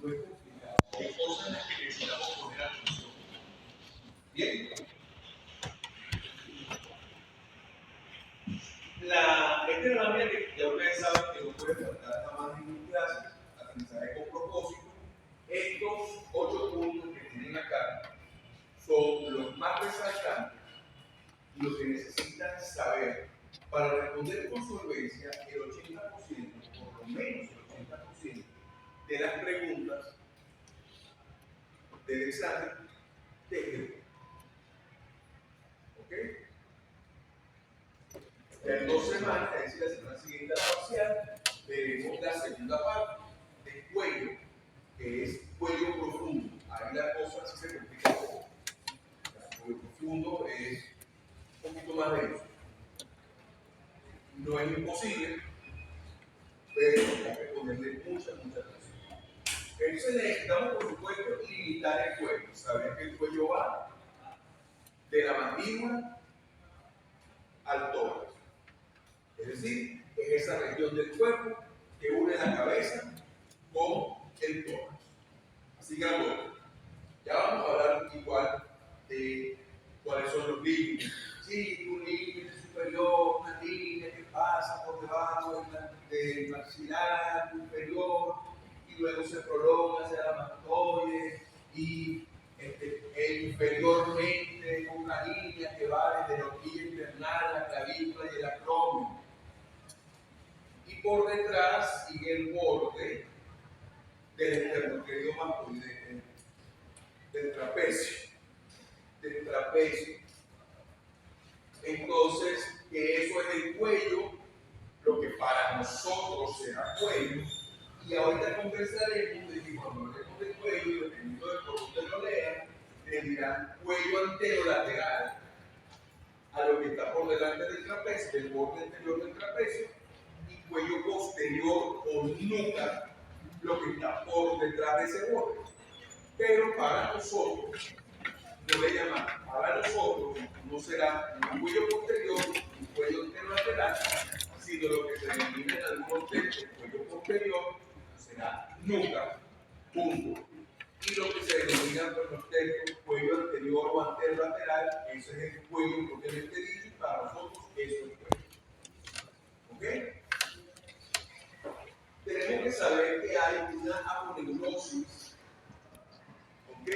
no es complicado. Hay cosas en las que necesitamos poner atención. Bien. Esta es la manera que ya ustedes saben que no puede faltar jamás en mi clase, aprendizaje con propósito. Estos 8 puntos que tienen acá son los más resaltantes y lo que necesitan saber para responder con solvencia el 80%, por lo menos el 80% de las preguntas del examen técnico. ¿Ok? Ya en 2 semanas, es decir, la semana siguiente a la parcial, veremos la segunda parte del cuello, que es cuello profundo. Ahí la cosa sí se complica un poco. El cuello profundo es un poquito más denso. No es imposible, pero hay que ponerle mucha atención. Entonces necesitamos, por supuesto, limitar el cuello. Saber que el cuello va de la mandíbula al tórax. Es decir, es esa región del cuerpo que une la cabeza con el tórax. Así que ahora, ya vamos a hablar igual de cuáles son los límites. Sí, un límite superior, una línea que pasa por debajo del maxilar inferior y luego se prolonga hacia la mastoide y inferiormente una línea que va desde la horquilla internal, la clavícula y el acromion. Y por detrás sigue el borde del esternocleidomastoide, del trapecio. Entonces, que eso es el cuello, lo que para nosotros será cuello, y ahorita conversaremos de que cuando hablemos del cuello, y dependiendo de por dónde lo lean, le dirán cuello anterolateral a lo que está por delante del trapecio, del borde anterior del trapecio, y cuello posterior o nuca, lo que está por detrás de ese borde. Pero para nosotros, no le llaman, para nosotros no será un cuello posterior, un cuello anterolateral, sino lo que se denomina en algunos textos cuello posterior será nuca, punto. Y lo que se denomina por los textos cuello anterior o anterolateral, ese es el cuello propiamente dicho, y para nosotros eso es cuello. ¿Ok? Tenemos que saber que hay una aponeurosis, ¿ok?,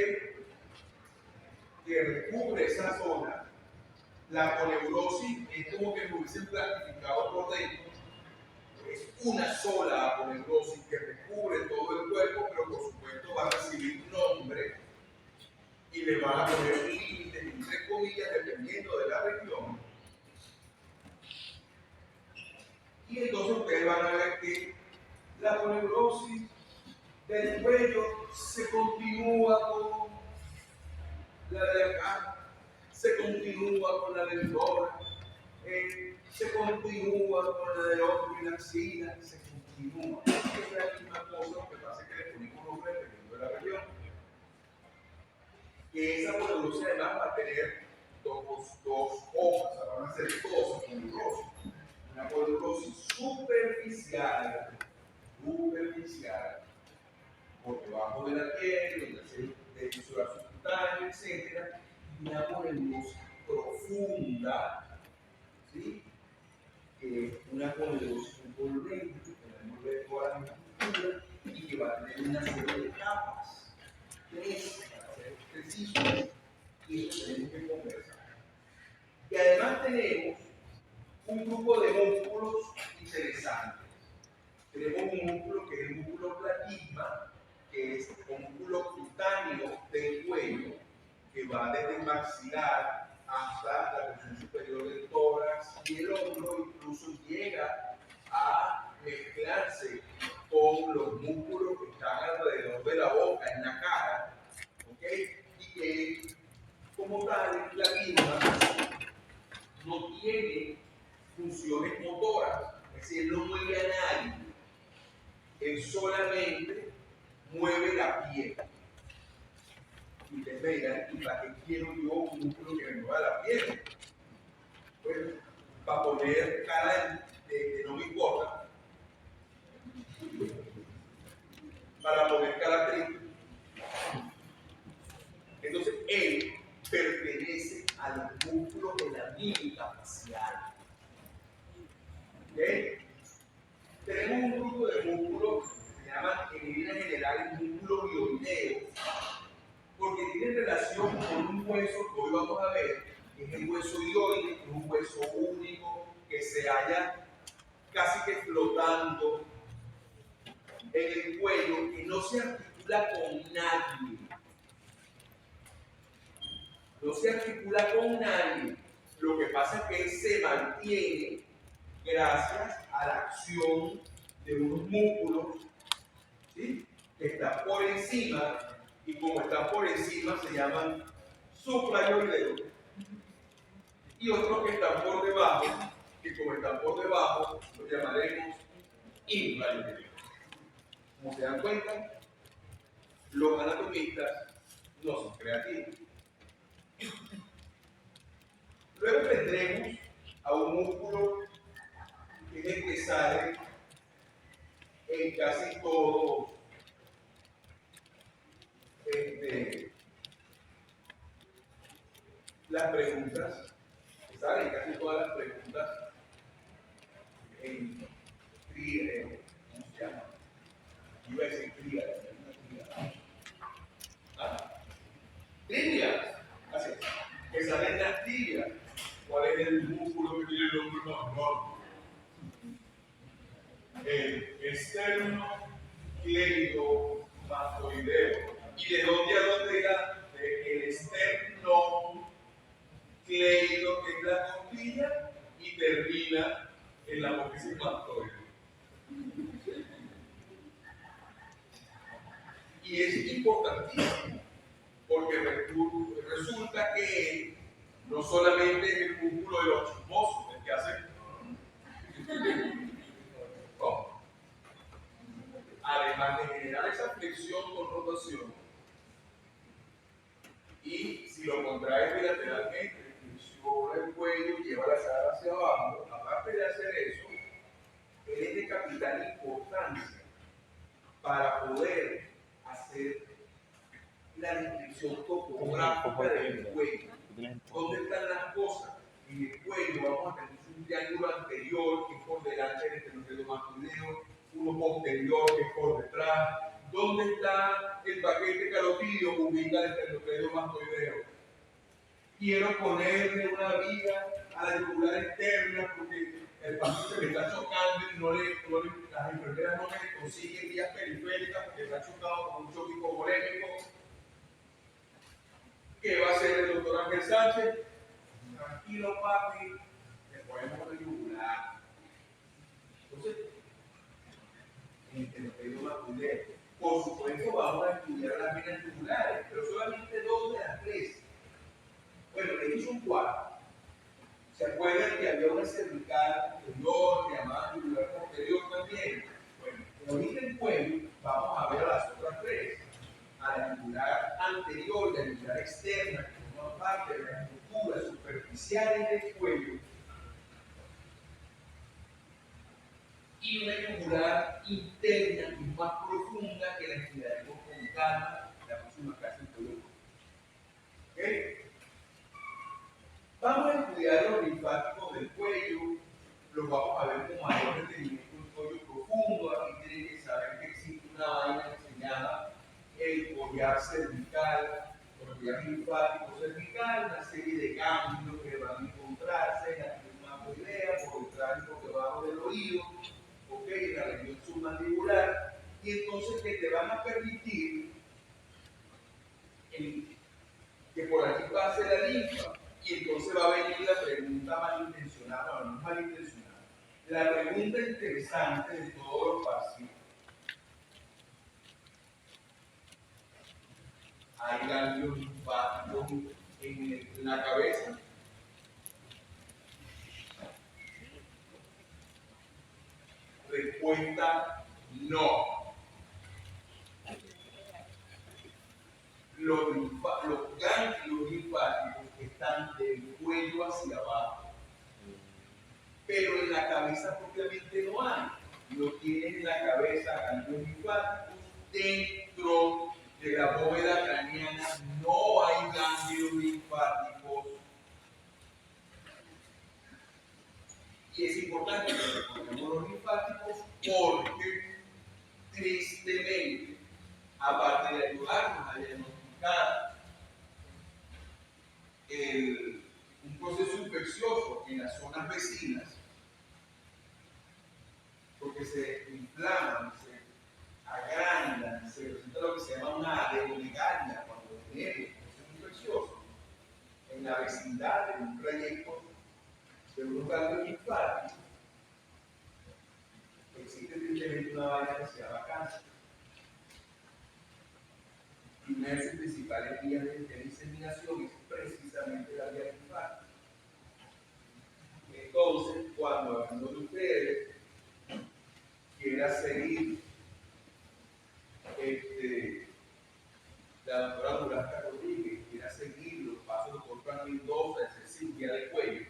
que recubre esa zona. La aponeurosis es como que lo hubiesen plastificado por dentro. Es una sola aponeurosis que recubre todo el cuerpo, pero por supuesto va a recibir nombre y le van a poner límites, entre comillas, dependiendo de la región. Y entonces ustedes van a ver que la aponeurosis del cuello se continúa con la de acá, se continúa con la del tórax, se continúa con la del hombro y la axila, se continúa. Es la misma cosa, lo que pasa es que le ponemos nombre dependiendo de la región. Que esa aponeurosis además va a tener dos hojas, van a ser dos aponeurosis. Una aponeurosis superficial, por debajo de la piel, donde se fisura subcutánea, etc. Y una aponeurosis profunda, ¿sí?, que es una aponeurosis envolvente, que envuelve toda la musculatura y que va a tener una serie de capas, 3 para ser precisos, y eso tenemos que conversar. Y además tenemos un grupo de músculos interesantes. Tenemos un músculo que es el músculo platisma, que es un músculo cutáneo del cuello, que va desde el maxilar hasta la porción superior del tórax y el hombro, incluso llega a mezclarse con los músculos que están alrededor de la boca, en la cara, ¿ok? Y que como tal el platisma no tiene funciones motoras, es decir, no mueve a nadie, él solamente mueve la piel. Y ustedes me dirán, ¿y para qué quiero yo un músculo que me mueva la piel? Pues, para poner cara de no me importa, para poner características. Entonces, él pertenece a los músculos de la mímica facial. ¿Okay? Tenemos un grupo de músculos que se llaman en líneas generales músculos hioideos, porque tienen relación con un hueso que hoy vamos a ver, que es el hueso hioide, que es un hueso único que se halla casi que flotando en el cuello, que no se articula con nadie. No se articula con nadie. Lo que pasa es que él se mantiene gracias a la acción de unos músculos, ¿sí?, que están por encima, y como están por encima se llaman suprahioideos, y otros que están por debajo, que como están por debajo los llamaremos infrahioideos. Como se dan cuenta, los anatomistas no son creativos. Luego tendremos a un músculo que es el que sale en casi todos las preguntas, que salen casi todas las preguntas en ¿cómo se llama? Iba a decir tríada. Tibias, así, que salen las tibias. ¿Cuál es el músculo que tiene el hombre más largo? El esternocleidomastoideo. ¿Y de dónde a dónde era? El esternocleido, que es la costilla, y termina en la apófisis mastoide. Y es importantísimo, porque resulta que no solamente es el músculo de los chismosos el que hace, ¿no?, además de generar esa flexión con rotación, y si lo contraes bilateralmente, flexiona el cuello y lleva la cara hacia abajo, aparte de hacer eso, él es de capital importancia para poder hacer la descripción topográfica del cuello. ¿Dónde están las cosas? En el cuello vamos a tener un triángulo anterior que es por delante del esternocleidomastoideo, uno posterior que es por detrás. ¿Dónde está el paquete carotídeo? Ubica el esternocleidomastoideo. Quiero ponerle una viga a la yugular externa porque el paciente le está chocando y las enfermeras no le consiguen vías periféricas porque está chocado con un choque hipovolémico. ¿Qué va a hacer el doctor Ángel Sánchez? Tranquilo, papi, le ponemos el yugular. Entonces, en el pedido masculino, por supuesto, vamos a estudiar las venas yugulares, pero solamente 2 de las 3. Bueno, estos son 4. ¿Se acuerdan que había una cervical anterior, llamada yugular posterior también? Bueno, ahorita en cuello vamos a ver a las otras 3. A la yugular anterior, la yugular externa, que forma parte de las estructuras superficiales del cuello, y una yugular interna que es más profunda, que la estudiaremos con calma la próxima clase en Colombia. ¿Okay? Vamos a estudiar los linfáticos del cuello, los vamos a ver con mayor entendimiento del cuello profundo. Aquí tienen que saber que existe una vaina que se llama el collar cervical, el collar linfático cervical, una serie de ganglios que van a encontrarse en la pneumatoidea, por detrás y por debajo del oído, en la región submandibular, y entonces que te van a permitir que por aquí pase la linfa, y entonces va a venir la pregunta malintencionada, no malintencionada, la pregunta interesante de todos los pacientes. ¿Hay ganglios linfáticos en la cabeza? Respuesta: no. Los ganglios linfáticos están del cuello hacia abajo, pero en la cabeza propiamente no hay. No tienen en la cabeza ganglios linfáticos dentro de la bóveda craneana no hay ganglios linfáticos. Y es importante que recordemos los linfáticos porque, tristemente, aparte de ayudarnos a diagnosticar un proceso infeccioso en las zonas vecinas, porque se inflaman, se agrandan, se presenta lo que se llama una adenomigalia cuando tenemos un proceso infeccioso en la vecindad de un trayecto de unos ganglios linfáticos. Existe tristemente una vaina que se llama cáncer. Y una de sus principales vías de diseminación es precisamente la vía linfática. Entonces, cuando alguno de ustedes quiera seguir la doctora Durán Rodríguez, quiera seguir los pasos del doctor Fran Mendoza de hacer cirugía de cuello,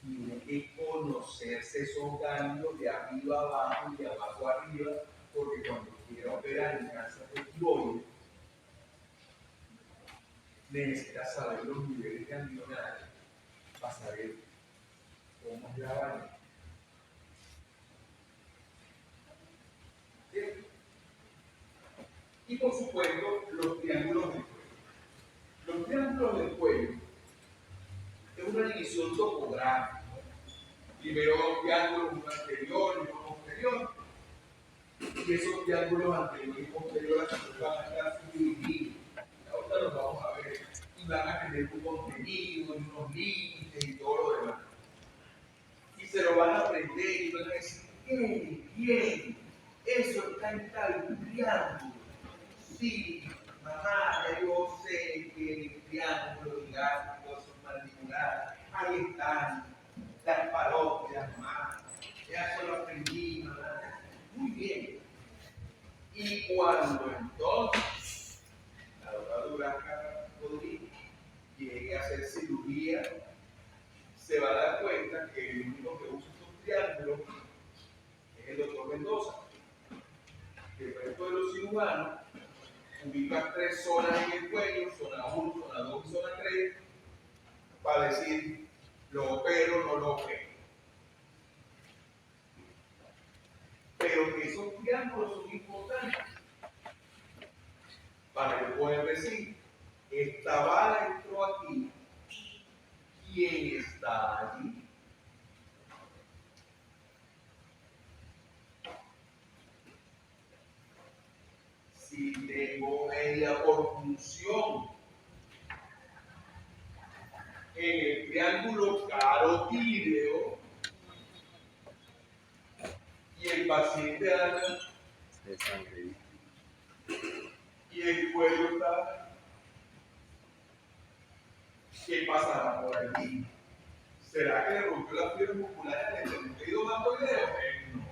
tiene que conocerse esos ganglios de arriba abajo y de abajo arriba, porque cuando quiera operar en cáncer de tiroides, necesita saber los niveles ganglionales para saber cómo es la vaina. ¿Sí? Y por supuesto, los triángulos del cuello. Los triángulos del cuello es una división topográfica. Primero dos triángulos, uno anterior y uno posterior. Y esos triángulos anterior y posterior van a estar subdivididos. Ahorita los vamos a ver. Y van a tener un contenido, unos límites y todo lo demás. Y se lo van a aprender y van a decir, bien, eso está en tal triángulo. Sí, mamá, ya yo sé que el triángulo digástrico es mandibular. Ahí están las parótidas, mamá. Ya eso lo aprendí, mamá. Muy bien. Y cuando entonces la doctora Durán Rodríguez llegue a hacer cirugía, se va a dar cuenta que el único que usa estos triángulos es el doctor Mendoza. Que el resto de los cirujanos ubican 3 zonas en el cuello, zona 1, zona 2 y zona 3, para decir, lo opero, no lo opero. Pero que esos triángulos son importantes para que puedan decir, esta bala entró aquí, ¿quién está allí? Si tengo media por función en el triángulo carotídeo y el paciente anda de sangre. y el cuello está, ¿qué pasará por allí? ¿Será que le rompió la fibra muscular en el sentido mastoideo? No.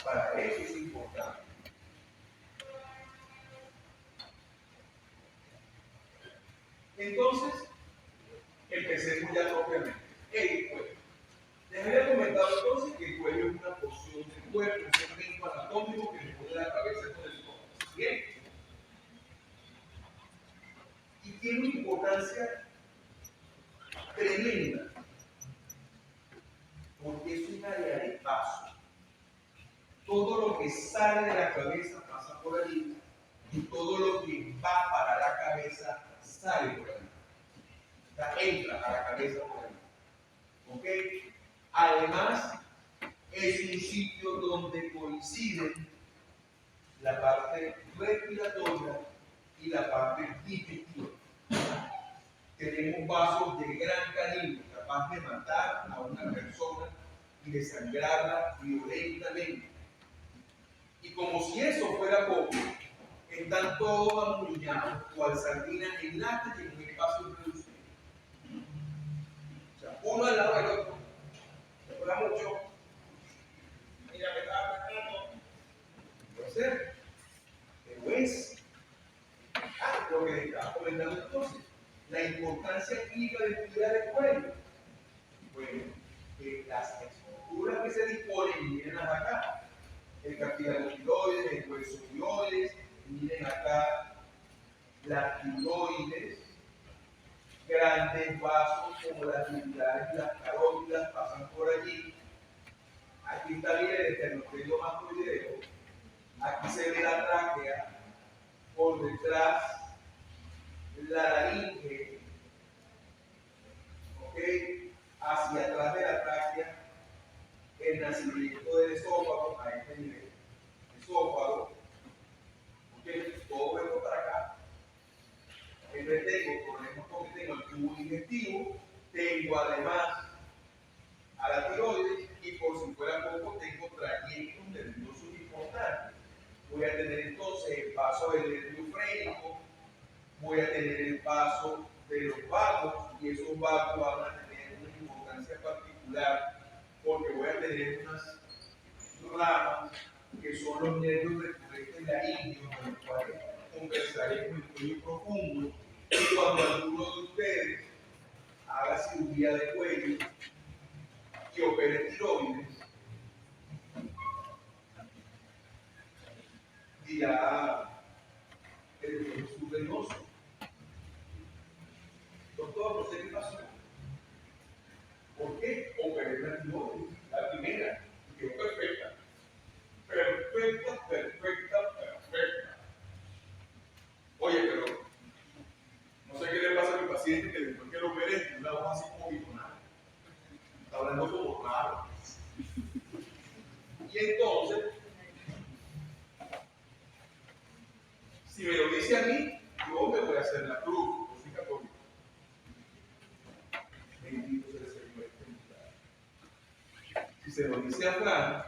Para eso es importante. Entonces, empecemos ya propiamente. El cuello. Les había comentado entonces que el cuello es una porción del cuerpo, un segmento anatómico que nos une la cabeza con el tórax. Bien. Y tiene una importancia tremenda, porque es un área de paso. Todo lo que sale de la cabeza pasa por allí y todo lo que va para la cabeza sale por allí. O sea, entra a la cabeza por allí. ¿Ok? Además, es un sitio donde coinciden la parte respiratoria y la parte digestiva. Tenemos vasos de gran calibre, capaz de matar a una persona y desangrarla violentamente. Y como si eso fuera poco, están todos amuñados, cual sardinas en lata y en un espacio reducido. O sea, uno al lado del otro. Se fuera mucho. Mira, me estaba apretando. Puede ser. Pero es lo que estaba comentando entonces. La importancia clínica de cuidar el cuello. Bueno, que las estructuras que se disponen zonas acá, el cartílago tiroides, el hueso tiroides, miren acá las tiroides, grandes vasos como las yugular y las carótidas pasan por allí. Aquí está bien el esternocleido mastoideo. Aquí se ve la tráquea, por detrás la laringe, ¿ok? Hacia atrás de la tráquea, el nacimiento del esófago a este nivel. Esófago, ¿ok? Todo esto para acá. Entonces tengo problemas porque tengo el tubo digestivo, tengo además a la tiroides y por si fuera poco tengo trayectos nerviosos importantes. Voy a tener entonces el paso del nervio frénico, voy a tener el paso de los vagos y esos vagos van a tener una importancia particular porque voy a tener unas ramas que son los nervios recurrentes laringeos con los cuales conversaremos en cuello profundo y cuando alguno de ustedes haga cirugía de cuello y opere tiroides dirá el Jesús venoso. Doctor, no sé qué pasó. ¿Por qué? Operé la tiroides, la primera, y quedó perfecta. Perfecta, perfecta, perfecta. Oye, pero no sé qué le pasa a mi paciente que después que lo operé, una voz así como bitonada. Está hablando como raro. Y entonces, si me lo dice a mí, yo me voy a hacer la cruz, yo soy católico. Bendito sea el Señor. Si se lo dice a Fran,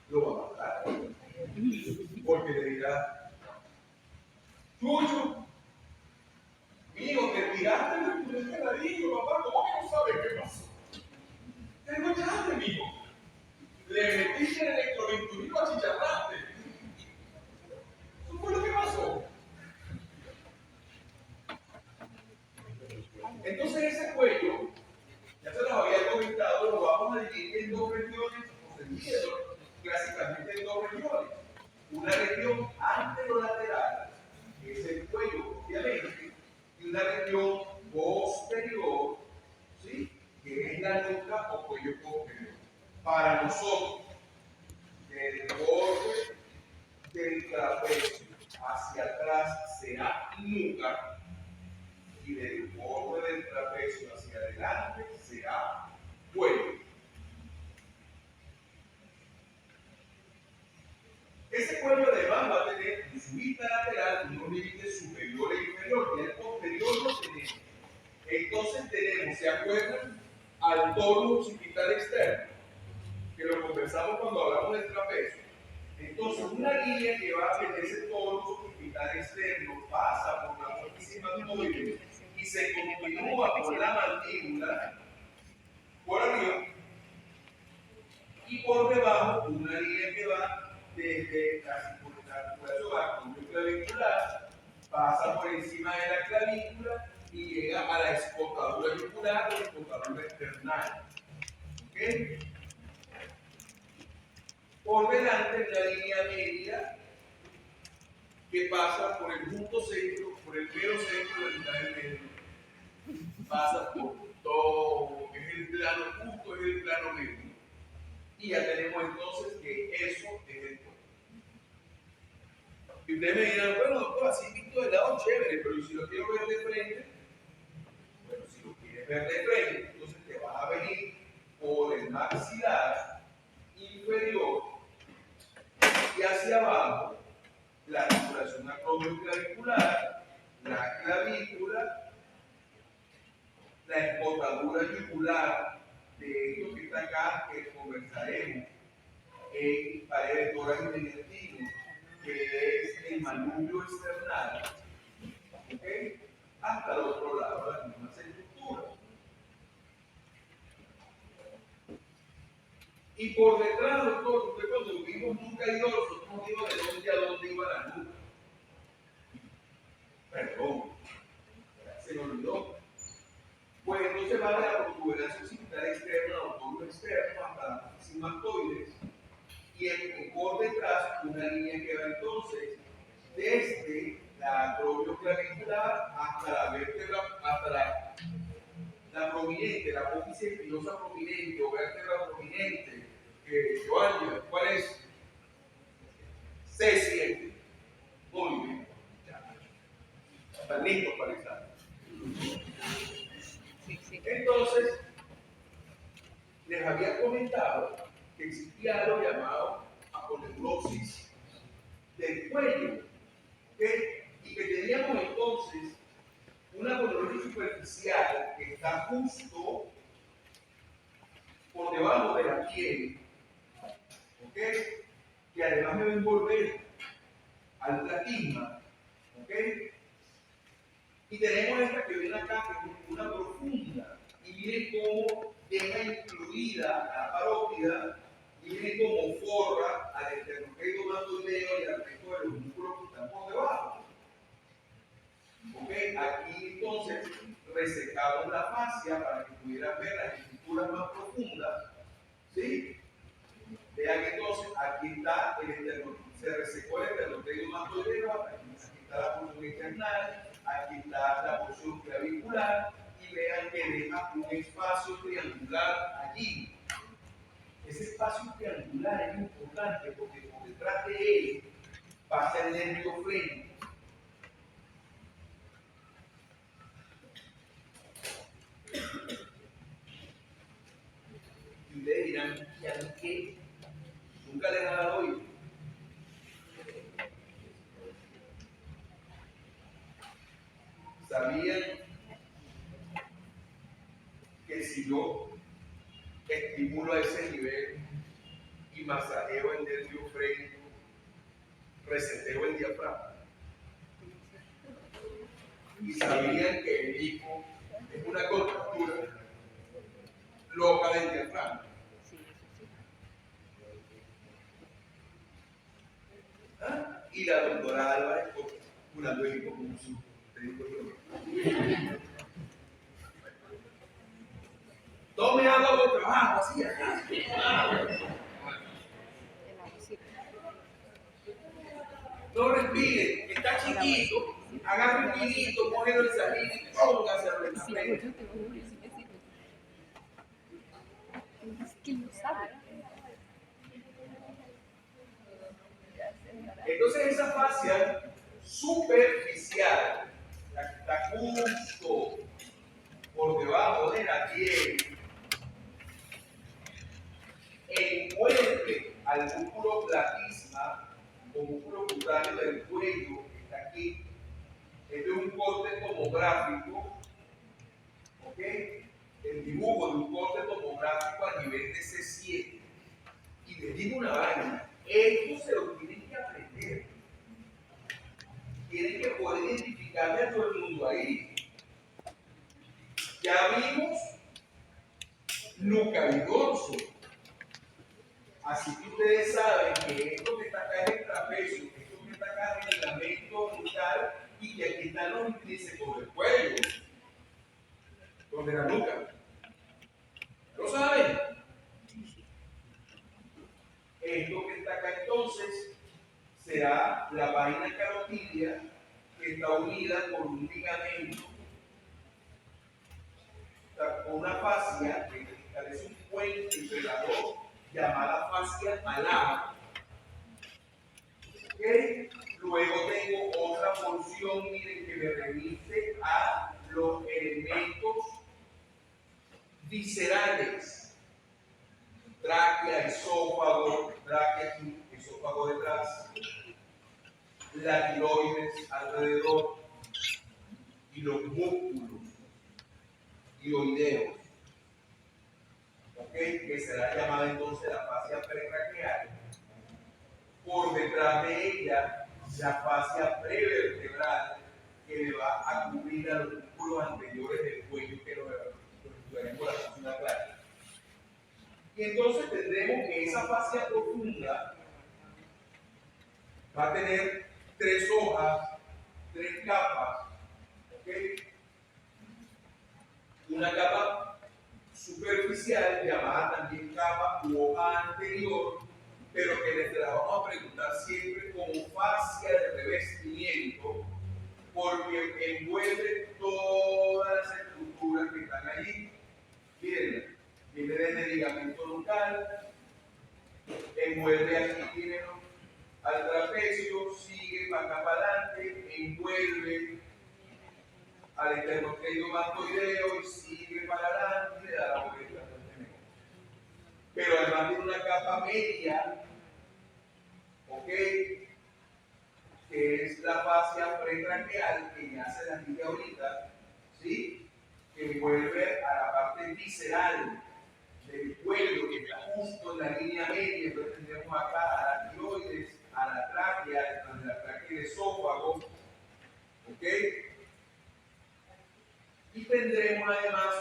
lo va a matar. Porque le dirá, Chucho, mío, te tiraste el ladrillo, papá, ¿cómo que no sabes qué pasó? Te enganchaste, mijo. Le metiste el electroventurino a chicharrarte. Eso fue lo que pasó. Entonces ese cuello, ya se los había comentado, lo vamos a dividir en dos regiones, o se divide clásicamente en dos regiones. Una región anterolateral, que es el cuello, obviamente, y una región posterior, ¿sí? Que es la nuca o cuello posterior. Para nosotros, el borde del trapecio hacia atrás será nuca y del borde del trapecio hacia adelante será cuello. Ese cuello además va a tener en su vista lateral unos límites superior e inferior, y el posterior lo tenemos. Entonces tenemos, ¿se acuerdan? Al tono occipital externo, que lo conversamos cuando hablamos del trapecio. Entonces, una línea que va desde ese tono occipital externo pasa por la próxima sigmoide y se continúa por la mandíbula, por arriba, y por debajo una línea que va desde la articulación clavicular, pasa por encima de la clavícula y llega a la escotadura yugular o escotadura external. ¿Okay? Por delante una línea media que pasa por el punto centro, por el mero centro de la mitad del medio. Pasa por todo, es el plano justo, es el plano medio. Y ya tenemos entonces que eso es el cuerpo. Y ustedes me dirán, bueno, doctor, así visto de lado, chévere, pero si lo quiero ver de frente, bueno, si lo quieres ver de frente, entonces te vas a venir por el maxilar inferior y hacia abajo, la articulación acromioclavicular, la clavícula, la escotadura yugular de esto que está acá, que conversaremos en paredes tórax y intestino, que es el manubrio external, ¿okay? Hasta el otro lado de la misma estructura. Y por detrás, doctor, usted cuando vimos nuca y dorso, no digo de dónde a dónde iba la nuca. Perdón, se me olvidó. Pues entonces va de la protuberancia occipital externa o tono externo hasta las sigmoides. y por detrás una línea que va entonces desde la acromion clavicular hasta la vértebra, hasta la prominente, la apófisis espinosa prominente o vértebra prominente. Joania, ¿cuál es? C7. Muy bien. Están listos para el examen. Entonces, les había comentado que existía algo llamado aponeurosis del cuello, ¿okay? Y que teníamos entonces una aponeurosis superficial que está justo por debajo de la piel, ¿okay? Que además me va a envolver al platisma, ¿okay? Y tenemos esta que viene acá, que es una profunda, y miren cómo deja incluida la parótida, y miren cómo forra al esternocleidomastoideo y al resto de los músculos que están por debajo. ¿Okay? Aquí entonces resecamos la fascia para que pudieran ver las estructuras más profundas. ¿Sí? Vean que entonces aquí está el esternocleidomastoideo, se resecó el esternocleidomastoideo, aquí está la porción external, aquí está la porción clavicular, y vean que deja un espacio triangular allí. Ese espacio triangular es importante porque por detrás de él pasa el nervio freno. Y ustedes dirán, ¿y a mí qué? Nunca les ha dado oído. ¿Sabían que si yo estimulo a ese nivel y masajeo el nervio frénico, reseteo el diafragma? Y sabían que el hipo es una contractura loca del diafragma. ¿Ah? Y la doctora Álvarez curando el hipo como un susto. Tome agua boca abajo, así. No respire, está chiquito, agarre un vinito, cógelo el salín y póngase a respirar. Entonces esa fascia superficial, la que está justo por debajo de la piel, envuelve al músculo platisma o músculo cutáneo del cuello, que está aquí. Este es un corte tomográfico, ¿ok? El dibujo de un corte tomográfico a nivel de C7. Y les digo una vaina, esto se lo tienen que aprender. Tienen que poder identificarle a todo el mundo ahí. Ya vimos nuca y dorso. Así que ustedes saben que esto que está acá es el trapecio, esto que está acá es el ligamento nucal y que aquí están los intrínsecos del cuello, donde la nuca. ¿Lo saben? Esto que está acá entonces será la vaina carotidia que está unida por un ligamento, con una fascia que establece un puente entre las dos, llamada fascia alada. ¿Okay? Luego tengo otra porción, miren, que me remite a los elementos viscerales. Tráquea, esófago detrás, la tiroides alrededor y los músculos tiroideos, ¿okay? Que será llamada entonces la fascia pretraqueal. Por detrás de ella, la fascia prevertebral que le va a cubrir a los músculos anteriores del cuello, que lo estudiaremos la próxima clase. Y entonces tendremos que esa fascia profunda va a tener 3 hojas, 3 capas, ¿okay? Una capa superficial llamada también capa u hoja anterior, pero que les la vamos a preguntar siempre como fascia de revestimiento, porque envuelve todas las estructuras que están allí. Miren, viene desde el ligamento nucal, envuelve aquí, tienen al trapecio, sigue para acá para adelante, envuelve al esternocleidomastoideo y sigue para adelante, le da la vuelta. Pero además tiene una capa media, ¿ok? Que es la fascia pretraqueal, que ya se la dije ahorita, ¿sí? Que envuelve a la parte visceral del cuello, que está justo en la línea media. Entonces tendremos acá a la tiroides, a la tráquea, detrás de la tráquea del esófago, ¿ok? Y tendremos además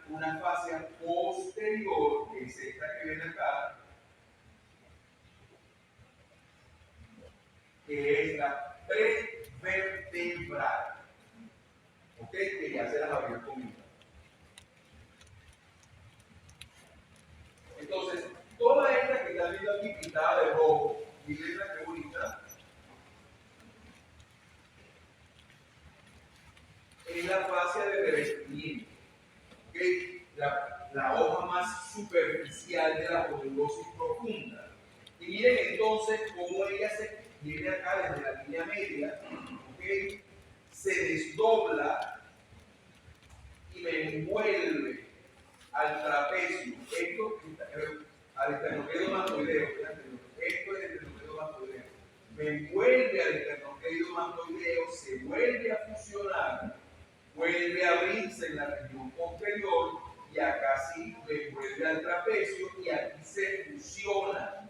una fascia posterior, que es esta que viene acá, que es la prevertebral, ¿ok? Que ya se las había comentado. Entonces, toda esta que está viendo aquí pintada de rojo, miren la que bonita, es la fascia de revestimiento, ¿okay? La hoja más superficial de la aponeuriosis profunda. Y miren entonces cómo ella se viene acá desde la línea media, ¿okay? Se desdobla y me envuelve al trapecio. Esto al esternocleidomastoideo. Esto es el esternocleidomastoideo. Me envuelve al esternocleidomastoideo, se vuelve a fusionar, vuelve a abrirse en la región posterior y acá sí me vuelve al trapecio y aquí se fusiona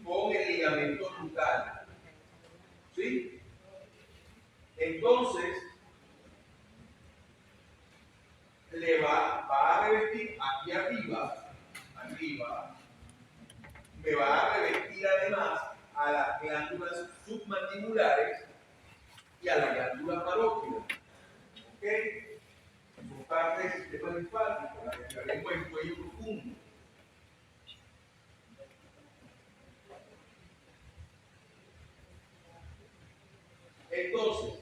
con el ligamento nucal. ¿Sí? Entonces, le va a revestir aquí arriba, me va a revestir además a las glándulas submandibulares y a la glándula parótida. ¿Ok? Son parte del sistema linfático, la que haremos en cuello profundo. Entonces,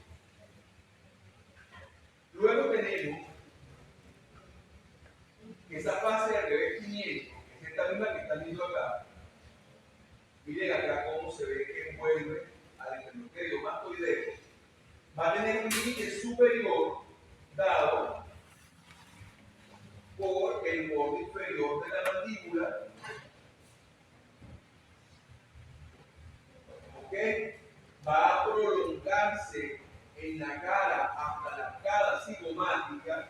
luego tenemos que esa fase de revestimiento, que es esta misma que están viendo acá, miren acá cómo se ve que envuelve al esternocleidomastoideo, va a tener un límite superior dado por el borde inferior de la mandíbula, ¿ok? Va a prolongarse en la cara hasta la cara cigomática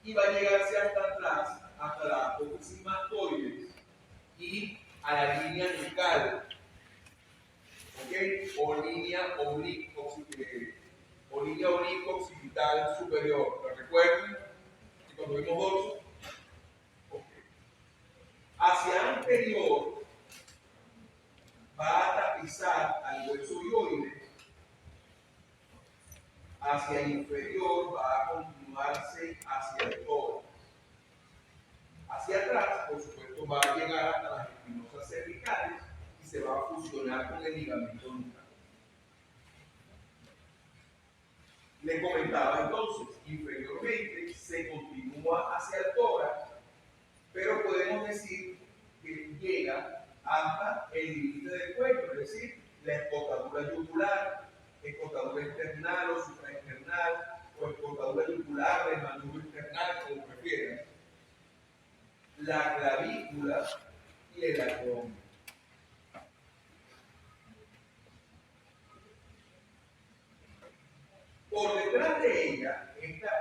y va a llegarse hasta atrás, hasta la apófisis mastoides y a la línea nucal, ¿ok? O línea oblicuo-occipital superior. ¿Lo recuerden? Y cuando vimos dorso, okay. Hacia anterior va a tapizar al hueso hioide, hacia inferior va a continuarse hacia el tórax. Hacia atrás, por supuesto, va a llegar hasta las espinosas cervicales y se va a fusionar con el ligamento nucal. Les comentaba entonces, inferiormente se continúa hacia el tórax, pero podemos decir que llega hasta el límite del cuello, es decir, la escotadura yugular, escotadura external o supraexternal, o escotadura yugular, del manubrio external, como prefieran, la clavícula y el acromion. Por detrás de ella,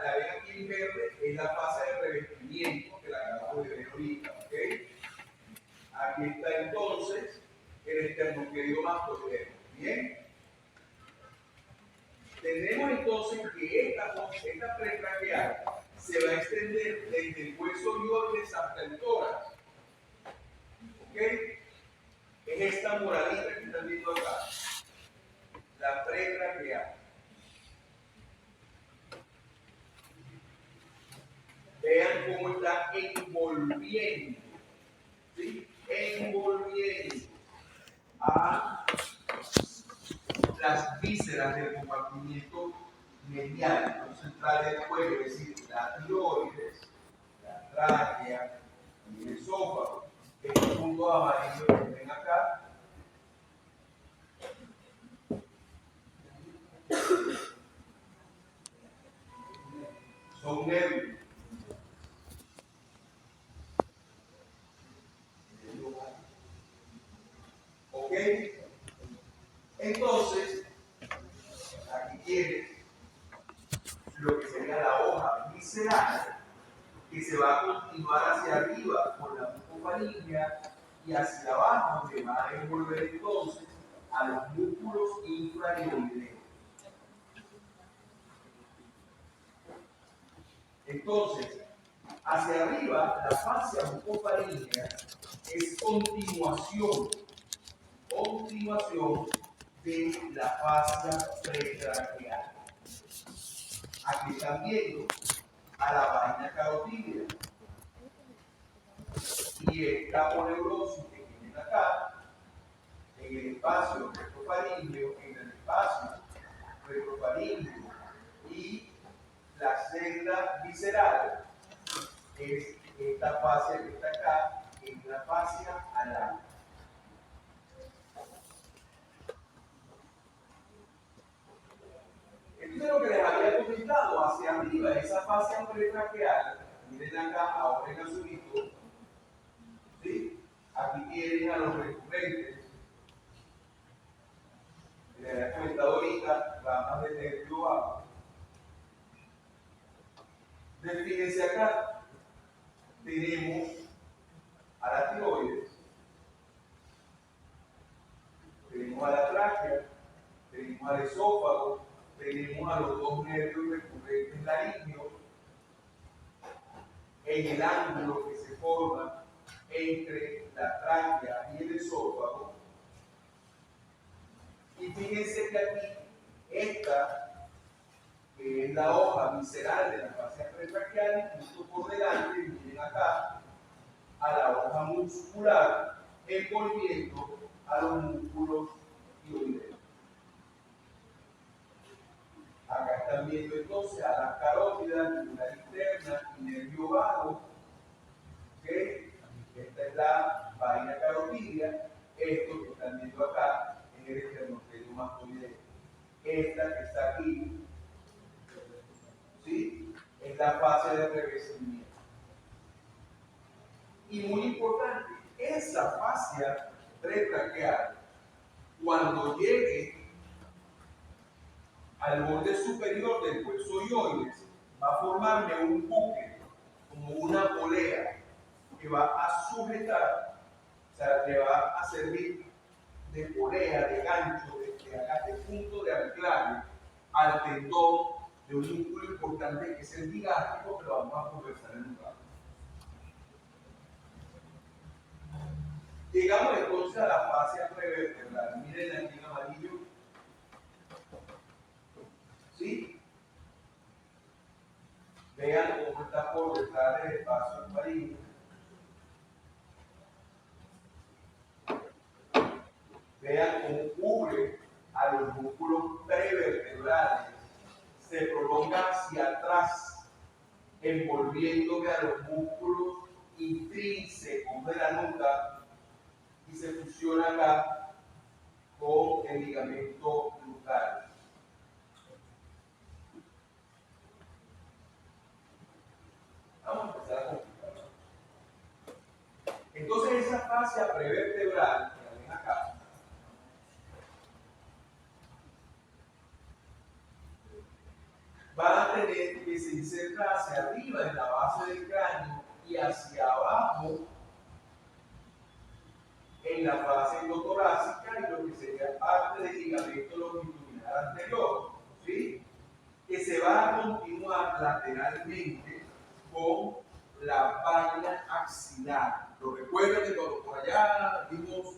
la ven aquí en verde, es la fase de revestimiento que la acabamos de ver ahorita, ¿ok? Aquí está entonces el esternocleidomastoideo, ¿bien? Tenemos entonces que esta pretraqueal se va a extender desde el hueso hioides hasta el tórax, ¿ok? Es esta moradita que están viendo acá, la pretraqueal. Vean cómo está envolviendo, ¿sí? vísceras del compartimiento medial, central del cuello, es decir, la tiroides, la tráquea y el esófago. Estos puntos amarillos que ven acá son nervios. ¿Ok? Entonces, aquí tienes lo que sería la hoja visceral, que se va a continuar hacia arriba por la mucofaringia y hacia abajo se va a envolver entonces a los músculos infrarioideos. Entonces, hacia arriba, la fascia mucofaríngea es continuación de la fascia pretraqueal. Aquí están viendo a la vaina carotídea y esta poneurosis que tienen acá, en el espacio retrofaríngeo, en el espacio retrofaríngeo y la celda visceral es esta fascia que está acá, es la fascia alar. Entonces lo que les había comentado, hacia arriba, esa fascia pretraqueal, miren acá, ahora en azulito, ¿sí? Aquí tienen a los recurrentes, les había comentado ahorita, ramas de nervio vago. Entonces fíjense acá, tenemos a la tiroides, tenemos a la tráquea, tenemos al esófago, tenemos a los dos nervios recurrentes laringeos en el ángulo que se forma entre la tráquea y el esófago. Y fíjense que aquí, esta, que es la hoja visceral de la fascia pretraqueal, justo por delante, miren acá, a la hoja muscular, envolviendo a los músculos tiroideos. Acá están viendo entonces a las carótidas, medular interna y nervio vago. ¿Okay? Esta es la vaina carotidia. Esto que están viendo acá es el esternocleido mastoideo. Esta que está aquí, ¿sí? Es la fase de revestimiento. Y muy importante, esa fascia pretraqueal, cuando llegue al borde superior del hueso ioides, va a formarme un buque, como una polea, que va a sujetar, o sea, le va a servir de polea, de gancho, de punto de anclaje al tendón de un músculo importante que es el digástrico, que lo vamos a conversar en un rato. Llegamos entonces a la fascia prevertebral. Miren aquí en amarillo. ¿Sí? Vean cómo está por detrás del espacio amarillo. Vean cómo cubre a los músculos prevertebrales. Se prolonga hacia atrás, envolviéndome a los músculos intrínsecos de la nuca y se fusiona acá con el ligamento gluteal. Vamos a empezar a complicar. Entonces esa fascia prevertebral, que la ven acá, va a tener que se inserta hacia arriba en la base del cráneo y hacia abajo en la fase endotorácica y lo que sería parte del ligamento longitudinal anterior, ¿sí? Que se va a continuar lateralmente con la vaina axilar. ¿Lo recuerdan de cuando por allá vimos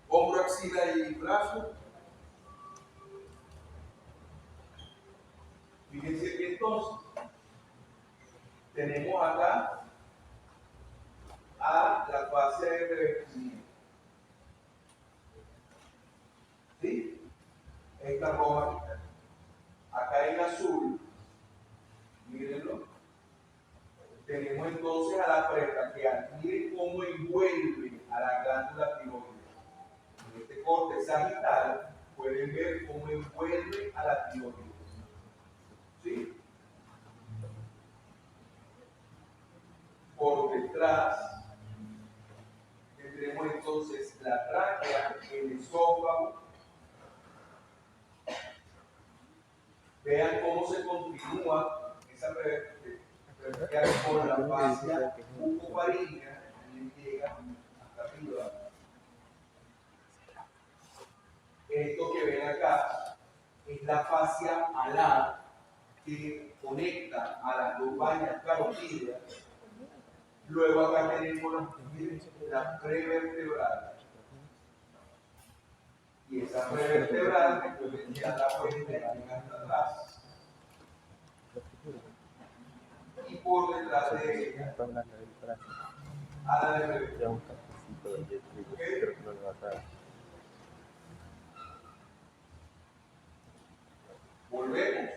hombro, axila y brazo? Fíjense que entonces tenemos acá a la fase de revestimiento. ¿Sí? Esta roja Tenemos entonces a la pretraqueal. Miren cómo envuelve a la glándula tiroides. En este corte sagital pueden ver cómo envuelve a la tiroides. ¿Sí? Por detrás tendremos entonces la tráquea, el esófago. Vean cómo se continúa esa pretraqueal con la fascia bucofaríngea, y llega hasta arriba. Esto que ven acá es la fascia alar que conecta a las dos vañas carotídeas. Luego acá tenemos la prevertebral. Y esa prevertebral, entonces ya la pueden ver hasta atrás. Y por detrás de ella, a la de prevertebral. Volvemos.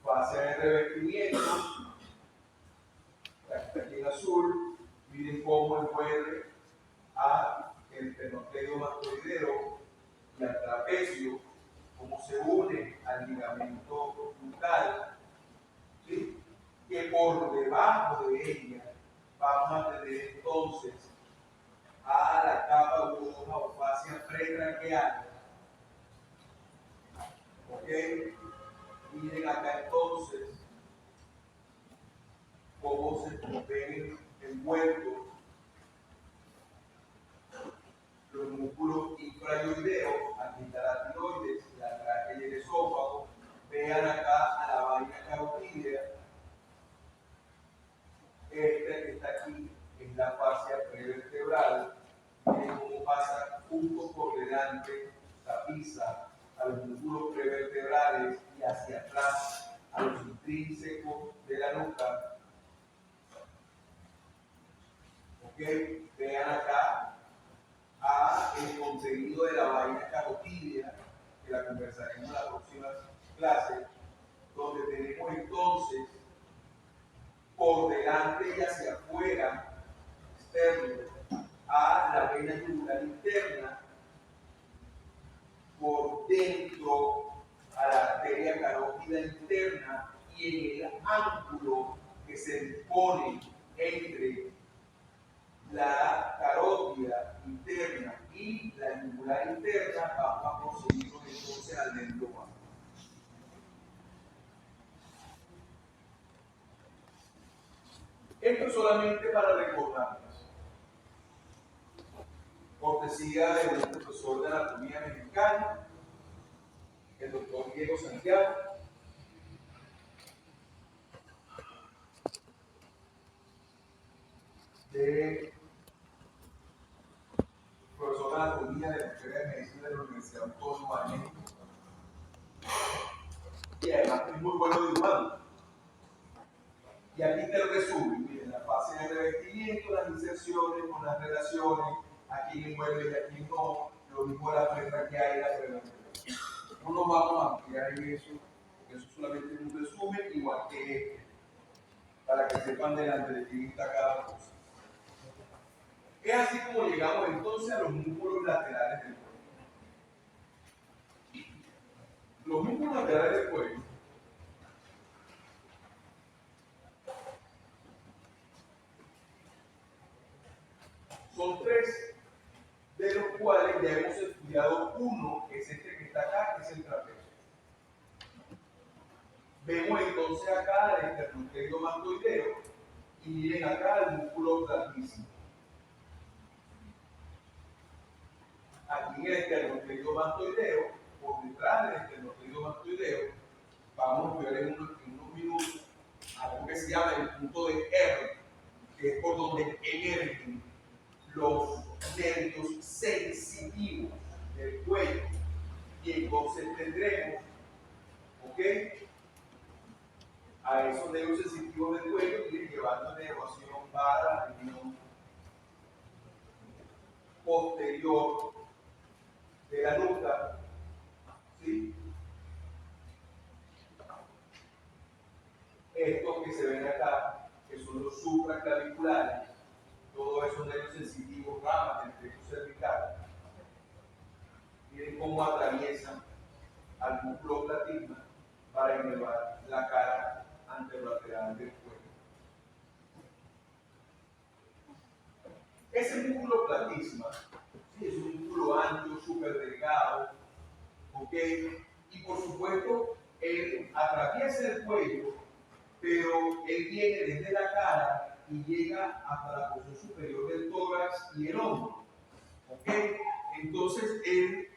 Fascia de revestimiento. Aquí en azul, miren cómo envuelve a el pernocleido mastoideo y al trapecio, cómo se une al ligamento glutal, ¿sí? Que por debajo de ella vamos a tener entonces a la capa burbuja o fascia pretraqueal. ¿Ok? Miren acá entonces cómo se ven envueltos los músculos infrayoideos, aquí está la tiroides, la tráquea y el esófago. Vean acá a la vaina carotídea. Esta que está aquí es la fascia prevertebral. Miren cómo pasa junto por delante, tapiza a los músculos prevertebrales y hacia atrás a los intrínsecos de la nuca. ¿Ok? Vean acá a el contenido de la vaina carotídea, que la conversaremos en la próxima clase, donde tenemos entonces por delante y hacia afuera, externo, a la vena yugular interna, por dentro a la arteria carótida interna y en el ángulo que se dispone entre la carótida interna y la yugular interna, vamos a proseguir entonces al dendroma. Esto es solamente para recordarnos. Cortesía de un profesor de anatomía mexicano, el doctor Diego Santiago. De profesor de anatomía de la Escuela de Medicina de la Universidad Autónoma de México. Y además es muy bueno dibujando. Y aquí te resumen, miren, la fase de revestimiento, las inserciones con las relaciones, aquí envuelve y aquí no, lo mismo la pretraqueal y la prevertebral. No nos vamos a ampliar en eso, porque eso solamente es un resumen, igual que este, para que sepan delante de quién está cada cosa. Es así como llegamos entonces a los músculos laterales del cuello. Los músculos laterales del cuello son tres, de los cuales ya hemos estudiado uno, que es este que está acá, que es el trapecio. Vemos entonces acá el esternocleido mastoideo y miren acá el músculo platísimo. Aquí en el esternocleido mastoideo, por detrás del esternocleido mastoideo, vamos a ver en unos minutos algo que se llama el punto de R, que es por donde emergen los nervios sensitivos del cuello. Y entonces tendremos, ¿ok?, a esos nervios sensitivos del cuello y llevando la inervación para la región posterior de la nuca, ¿sí? Estos que Ese músculo platisma, ¿sí? Es un músculo ancho, súper delgado, ¿ok? Y por supuesto, él atraviesa el cuello, pero él viene desde la cara y llega hasta la porción superior del tórax y el hombro, ¿ok? Entonces, él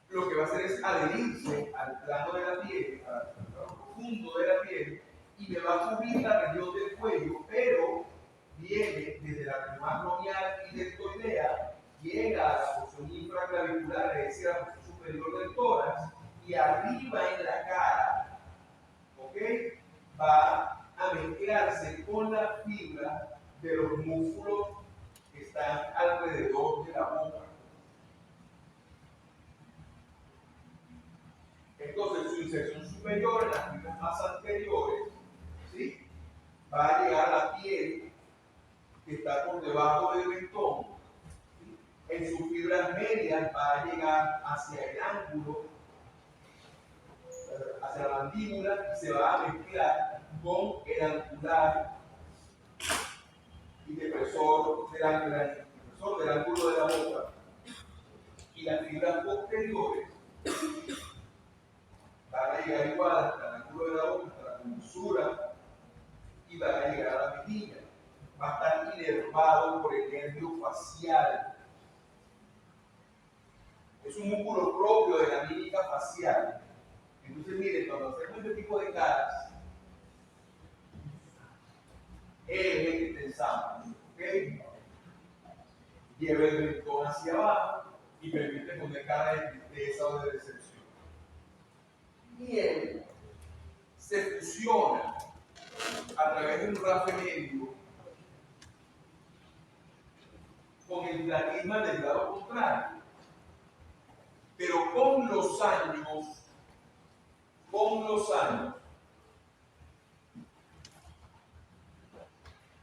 lo que va a hacer es adherirse al plano de la piel, al plano profundo de la piel, y me va a cubrir la región del cuello, pero viene desde la región acromial y deltoidea, llega a la porción infraclavicular, es decir, a la porción superior del tórax, y arriba en la cara, ¿ok? Va a mezclarse con la fibra de los músculos que están alrededor de la boca. Entonces, su inserción superior en las fibras más anteriores, ¿sí? Va a llegar a la piel que está por debajo del mentón. ¿Sí? En sus fibras medias va a llegar hacia el ángulo, hacia la mandíbula, y se va a mezclar con el angular y depresor del ángulo de la boca. Y las fibras posteriores van a llegar igual hasta el ángulo de la boca, hasta la comisura, y van a llegar a la mejilla. Va a estar inervado por el nervio facial. Es un músculo propio de la mímica facial. Entonces, miren, cuando hacemos este tipo de caras, él es el que tensamos, ¿ok? Lleva el mentón hacia abajo y permite poner cara de tristeza o de decepción. Y él se fusiona a través de un rafelenio con el platisma del lado contrario. Pero con los años,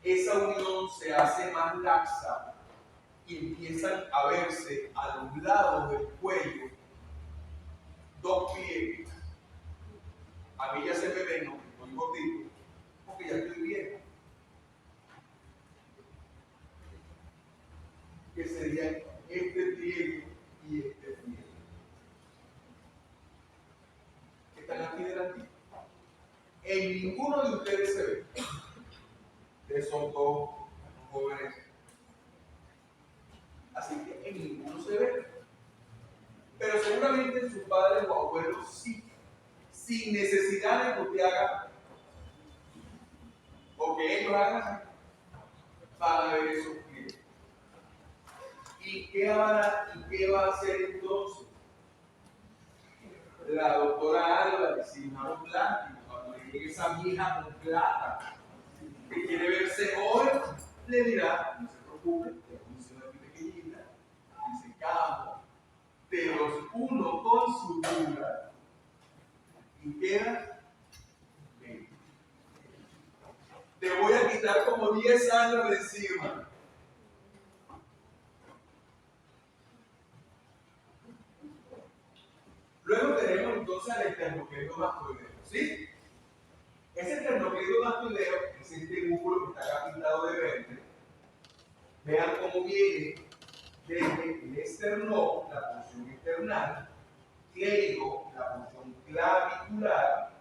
esa unión se hace más laxa y empiezan a verse a los lados del cuello dos pliegues. A mí ya se me ven, no estoy gordito, porque ya estoy viejo. Que serían este pliegue y este pliegue. Están aquí delante. En ninguno de ustedes se ve. Ustedes son todos jóvenes. Así que en ninguno se ve. Pero seguramente en sus padres o abuelos sí. Sin necesidad de que usted haga o que ellos hagan así, van a ver esos pliegues. ¿Y qué va a hacer entonces? La doctora Alba, cirujano plástico, cuando le llegue esa vieja con plata que quiere verse joven, le dirá: no se preocupe, que funciona mi pequeñita, dice camo, te los uno con su cura y queda 20. Te voy a quitar como 10 años de encima. Luego tenemos entonces al esternocleidomastoideo, ¿sí? Ese esternocleidomastoideo es este músculo que está acá pintado de verde. Vean cómo viene desde el esternón, la porción external, cleido, la porción clavicular,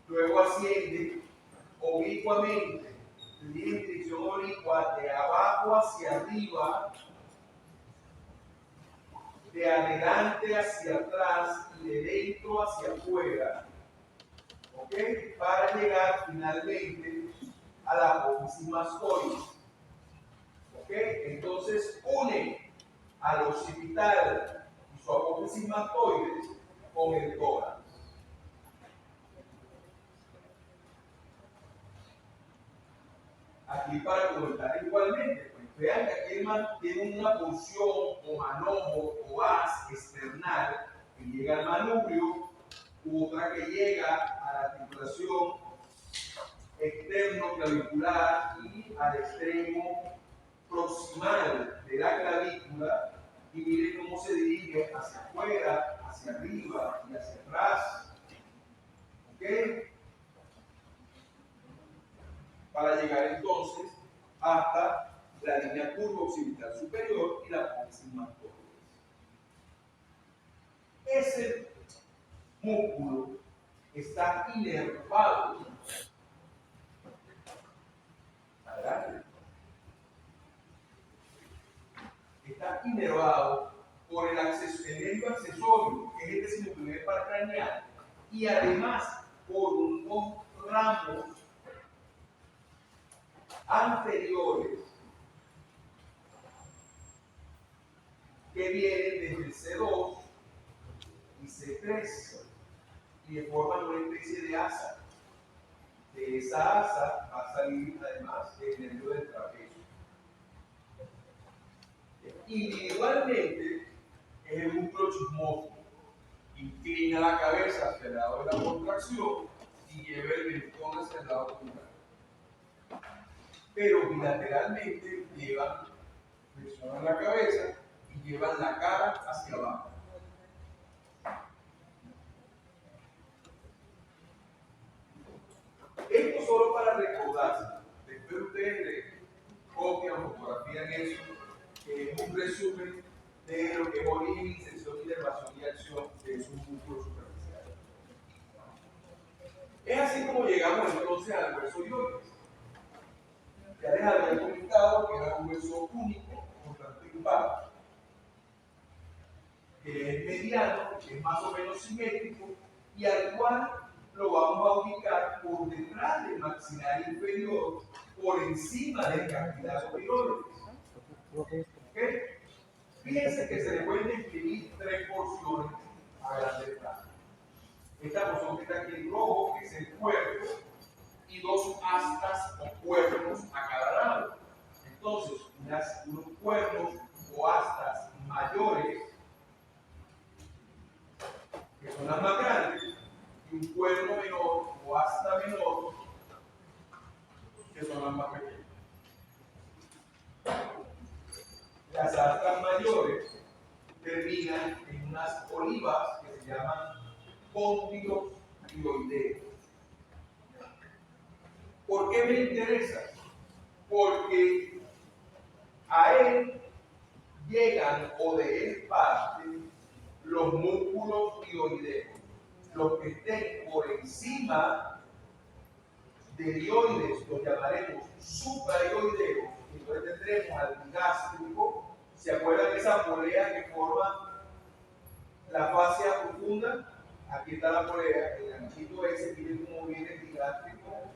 luego asciende oblicuamente, tiene dirección oblicua de abajo hacia arriba, de adelante hacia atrás y de dentro hacia afuera, ¿ok? Para llegar finalmente a la apófisis mastoides, ¿ok? Entonces une al occipital y su apófisis mastoides con el tórax. Aquí para comentar igualmente, pues vean que aquí el man tiene una porción o manojo o haz external que llega al manubrio, otra que llega a la articulación externo clavicular y al extremo proximal de la clavícula, y miren cómo se dirige hacia afuera, hacia arriba y hacia atrás. ¿Ok? Para llegar entonces hasta la línea curva occipital superior y la póncis mastoides. Ese músculo está inervado. Adelante. Está inervado por el nervio accesorio, que es el decimoprimer par craneal, y además por unos ramos anteriores que vienen desde el C2 y C3 y forman una especie de asa. De esa asa va a salir además el nervio del trapecio. Individualmente es el músculo chismoso. Inclina la cabeza hacia el lado de la contracción y lleva el mentón hacia el lado contrario. Pero bilateralmente flexionan la cabeza y llevan la cara hacia abajo. Esto solo para recordarse. Después ustedes copian, fotografían eso, que es un resumen de lo que es origen, inserción, inervación y acción de esos músculos superficiales. Es así como llegamos entonces al hueso ioides. Ya les había comentado que era un hueso único, importante impacto, que es mediano, que es más o menos simétrico y al cual lo vamos a ubicar por detrás del maxilar inferior, por encima del cartílago tiroides. ¿Okay? Fíjense que se le pueden describir tres porciones a grandes rasgos. Esta porción que está aquí en rojo, que es el cuerpo, y dos astas o cuernos a cada lado. Entonces, unos cuernos o astas mayores, que son las más grandes, y un cuerno menor o asta menor, que son las más pequeñas. Las astas mayores terminan en unas olivas que se llaman cóndilos tioideos. ¿Por qué me interesa? Porque a él llegan o de él parten los músculos tioideos, los que estén por encima de dioides, los llamaremos supraioideos. Entonces tendremos al digástrico. ¿Se acuerdan de esa polea que forma la fascia profunda? Aquí está la polea, el ganchito ese, miren cómo viene el digástrico.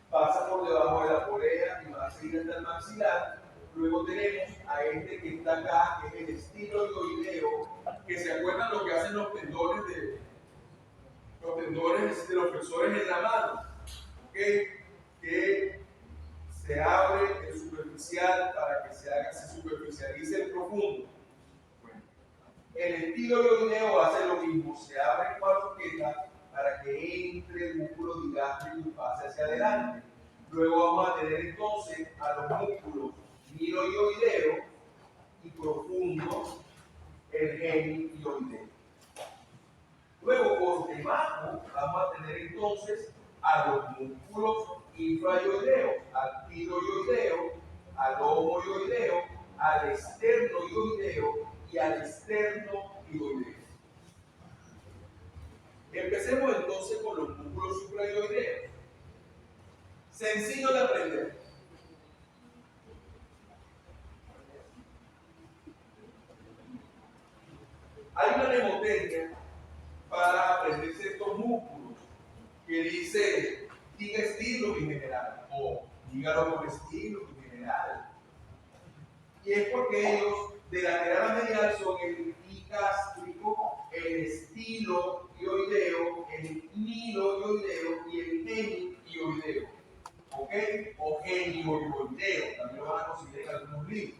Pasa por debajo de la polea y va a seguir hasta el maxilar. Luego tenemos a este que está acá, que es el estiloideo, que se acuerdan lo que hacen los tendones de los flexores en la mano, ¿okay? Que se abre el superficial para que se superficialice el profundo. Bueno, el estiloideo hace lo mismo, se abre con la roqueta para que entre el músculo digástrico y pase hacia adelante. Luego vamos a tener entonces a los músculos miloioideo y profundo el genioideo. Luego por debajo vamos a tener entonces a los músculos infraioideos, al tiroioideo, al homoioideo, al esternoioideo y al esternotioideo. Empecemos entonces con los músculos supraioideos. Sencillo de aprender. Hay una mnemotecnia para aprenderse estos músculos que dice, diga estilo mi general, o dígalo con estilo mi general. Y es porque ellos, de lateral a medial, son el digástrico, el estiloioideo, el miloioideo y el genioideo. ¿Ok? O genioideo, también lo van a conseguir en algunos libros.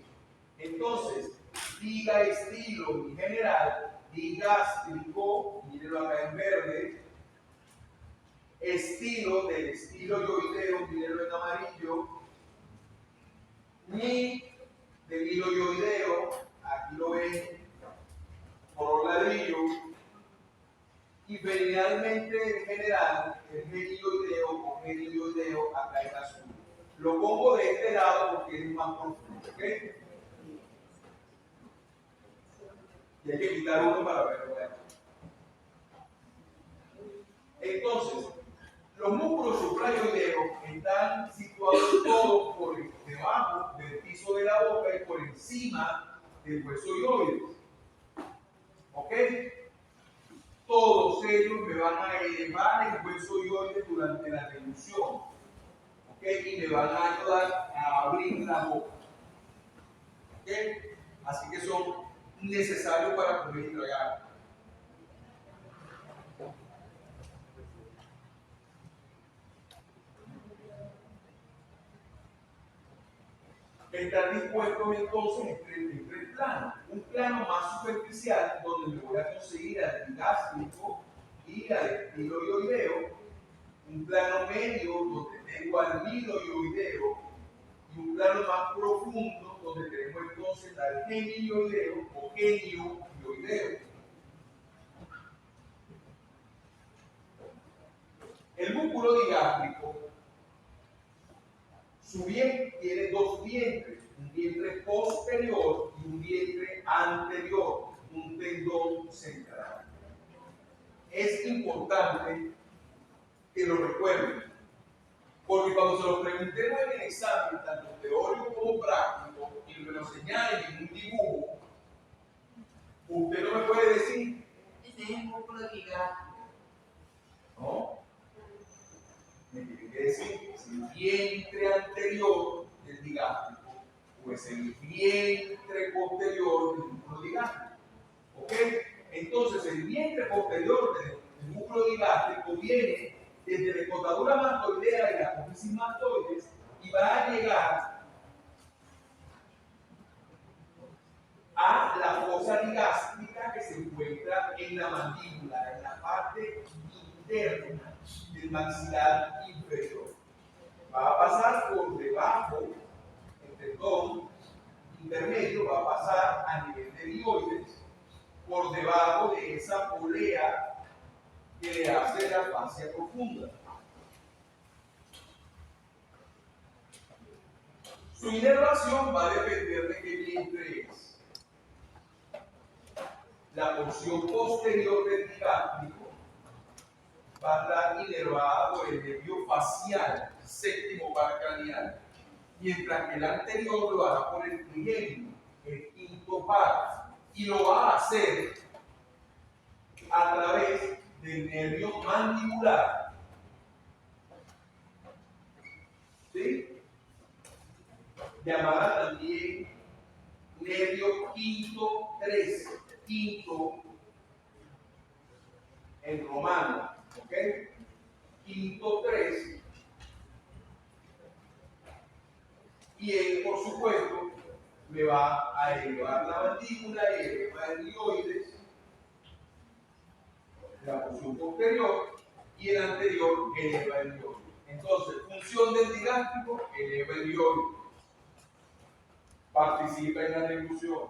Entonces, diga estilo mi general, digástrico, mírenlo acá en verde, estilo del estiloioideo, mírenlo en amarillo, mi del miloioideo, aquí lo ven por ladrillo, y finalmente en general el genioideo o genioideo acá en azul. Lo pongo de este lado porque es más profundo, ¿ok? Y hay que quitar uno para verlo. Entonces, los músculos suprayoideos están situados todos por debajo del piso de la boca y por encima del hueso ioides. ¿Ok? Todos ellos me van a elevar el hueso ioides durante la deglución. ¿Ok? Y me van a ayudar a abrir la boca. ¿Ok? Así que son necesarios para poder tragar. Están dispuestos entonces en tres planos. Un plano más superficial donde me voy a conseguir al gástrico y al estiloioideo. Un plano medio donde tengo al miloioideo. Y un plano más profundo donde tenemos entonces al genioideo o genioioideo. El músculo digástrico, su vientre tiene dos vientres, un vientre posterior y un vientre anterior, un tendón central. Es importante que lo recuerden, porque cuando se lo preguntemos en el examen, tanto teórico como práctico, y me lo señalen en un dibujo, usted no me puede decir, ese es el músculo digástrico. No. Me tiene que decir si el vientre anterior del digástrico o es el vientre posterior del músculo digástrico. ¿Ok? Entonces, el vientre posterior del músculo digástrico viene desde la escotadura mastoidea y la apófisis mastoides y va a llegar a la fosa digástrica que se encuentra en la mandíbula, en la parte interna del maxilar inferior. Va a pasar por debajo del tendón intermedio, va a pasar a nivel de ioides, por debajo de esa polea que le hace la fascia profunda. Su inervación va a depender de qué vientre es. La porción posterior del digástrico va a estar inervada por el nervio facial, séptimo par craneal, mientras que el anterior lo hará por el trigemio, el quinto par, y lo va a hacer a través del nervio mandibular. ¿Sí? Llamada también nervio quinto 3, quinto en romano, ¿ok? Quinto 3, y él, por supuesto, me va a elevar la mandíbula y eleva el ioides, la porción posterior, y el anterior eleva el ioides. Entonces, función del digástrico, eleva el ioides. Participa en la deglución.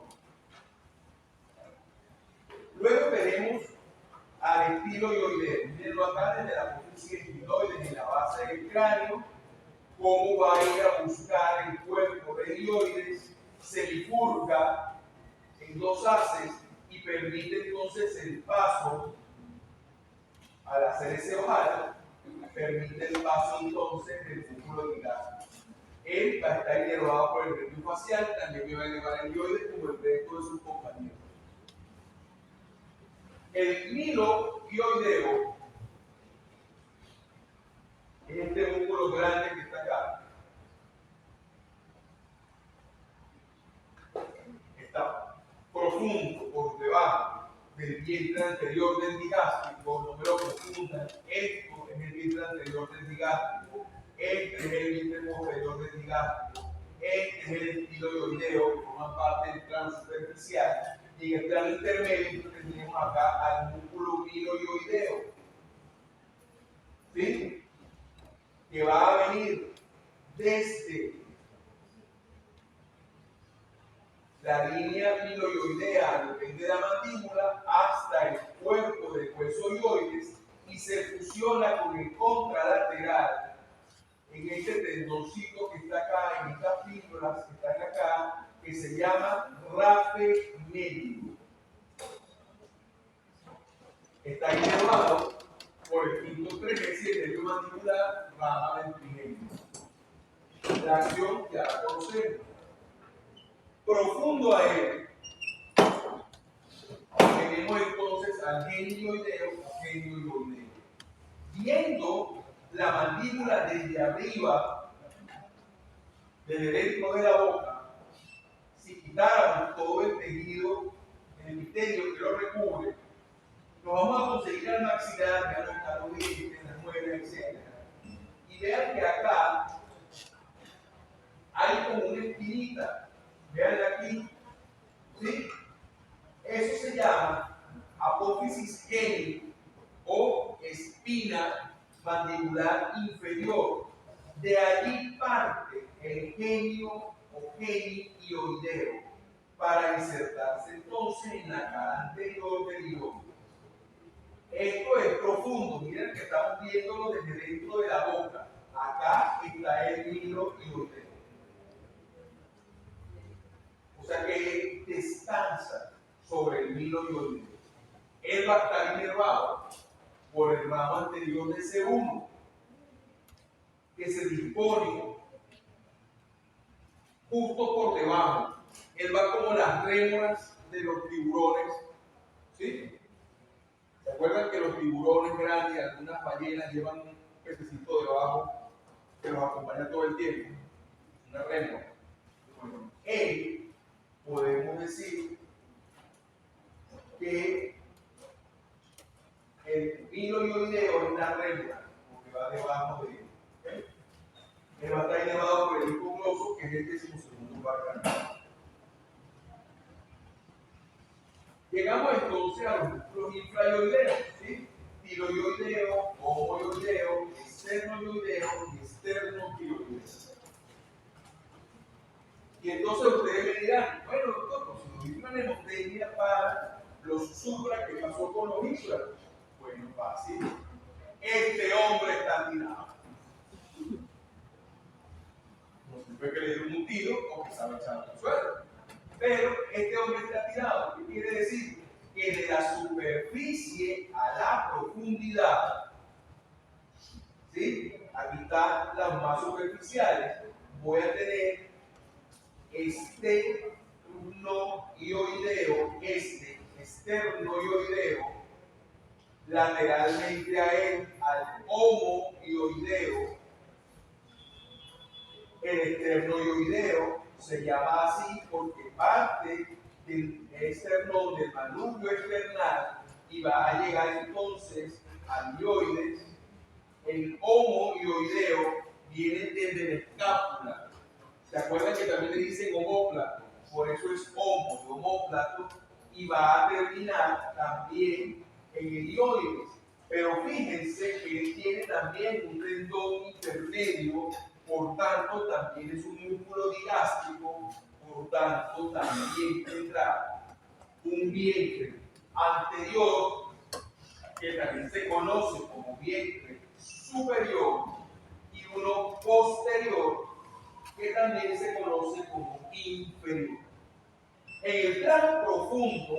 Luego veremos al estiloioideo. Mírenlo acá desde la apófisis estiloides en la base del cráneo, cómo va a ir a buscar el cuerpo del ioides, se bifurca en dos haces y permite entonces el paso, al hacer ese ojal, permite el paso entonces del músculo digástrico. Él va a estar inervado por el nervio facial, también me va a elevar el ioides como el resto de sus compañeros. El miloioideo es este músculo grande que está acá. Está profundo por debajo del vientre anterior del digástrico. No me lo confundan. Esto es el vientre anterior del digástrico. Este es el vientre posterior del digástrico. Este es el estiloioideo que forma parte del plano superficial. Y en el plano intermedio tenemos acá al músculo miloioideo. ¿Sí? Que va a venir desde la línea miloioidea, depende de la mandíbula, hasta el cuerpo del hueso ioides y se fusiona con el contralateral en este tendoncito que está acá, en estas fibras que están acá, que se llama rafe medio. Está inervado por el quinto trimestre del mandibular, rama ventrigeminal. La acción ya la conocemos. Profundo a él. Tenemos entonces al genioideo, genioideo. Viendo la mandíbula desde arriba, desde dentro de la boca, si quitáramos todo el tejido, el epitelio que lo recubre, nos vamos a conseguir al maxilar, a los dientes, las muelas, etc. Y vean que acá hay como una espinita. Vean aquí. ¿Sí? Eso se llama apófisis génica o espina mandibular inferior. De allí parte el genio o genioideo para insertarse entonces en la cara anterior del ióide. Esto es profundo, miren que estamos viéndolo desde dentro de la boca. Acá está el milioideo. O sea que descansa sobre el milioideo. Él va a estar inervado por el ramo anterior de C1, que se dispone justo por debajo. Él va como las rémoras de los tiburones. ¿Sí? ¿Se acuerdan que los tiburones grandes, algunas ballenas, llevan un pececito debajo que los acompaña todo el tiempo? Una rémora. Bueno, él, podemos decir que el milioideo es la rémora, porque va debajo de él. ¿Okay? Él va a estar elevado por el hipogloso, que es el 12º barranco. Llegamos entonces a los músculos infrayoideos, ¿sí? Tiroideo, homoyoideo, esternoyoideo y esternotioideo. Y entonces ustedes me dirán, bueno, doctor, si nos dio una nemotecnia para los supra, ¿qué pasó con los infra? Bueno, fácil. Este hombre está tirado. No se fue que le dieron un tiro o que estaba echando al suelo. Pero este hombre está tirado. ¿Qué quiere decir? Que de la superficie a la profundidad, ¿sí? Aquí están las más superficiales. Voy a tener esternoioideo, lateralmente a él, al homoioideo. El esternoioideo se llama así porque parte del esternón, del manubrio esternal, y va a llegar entonces al ioides. El homoioideo viene desde la escápula. ¿Se acuerdan que también le dicen homóplato? Por eso es homo, de homóplato, y va a terminar también en el ioides. Pero fíjense que él tiene también un tendón intermedio, por tanto también es un músculo digástrico, por tanto también tendrá un vientre anterior, que también se conoce como vientre superior, y uno posterior, que también se conoce como inferior. En el plano profundo,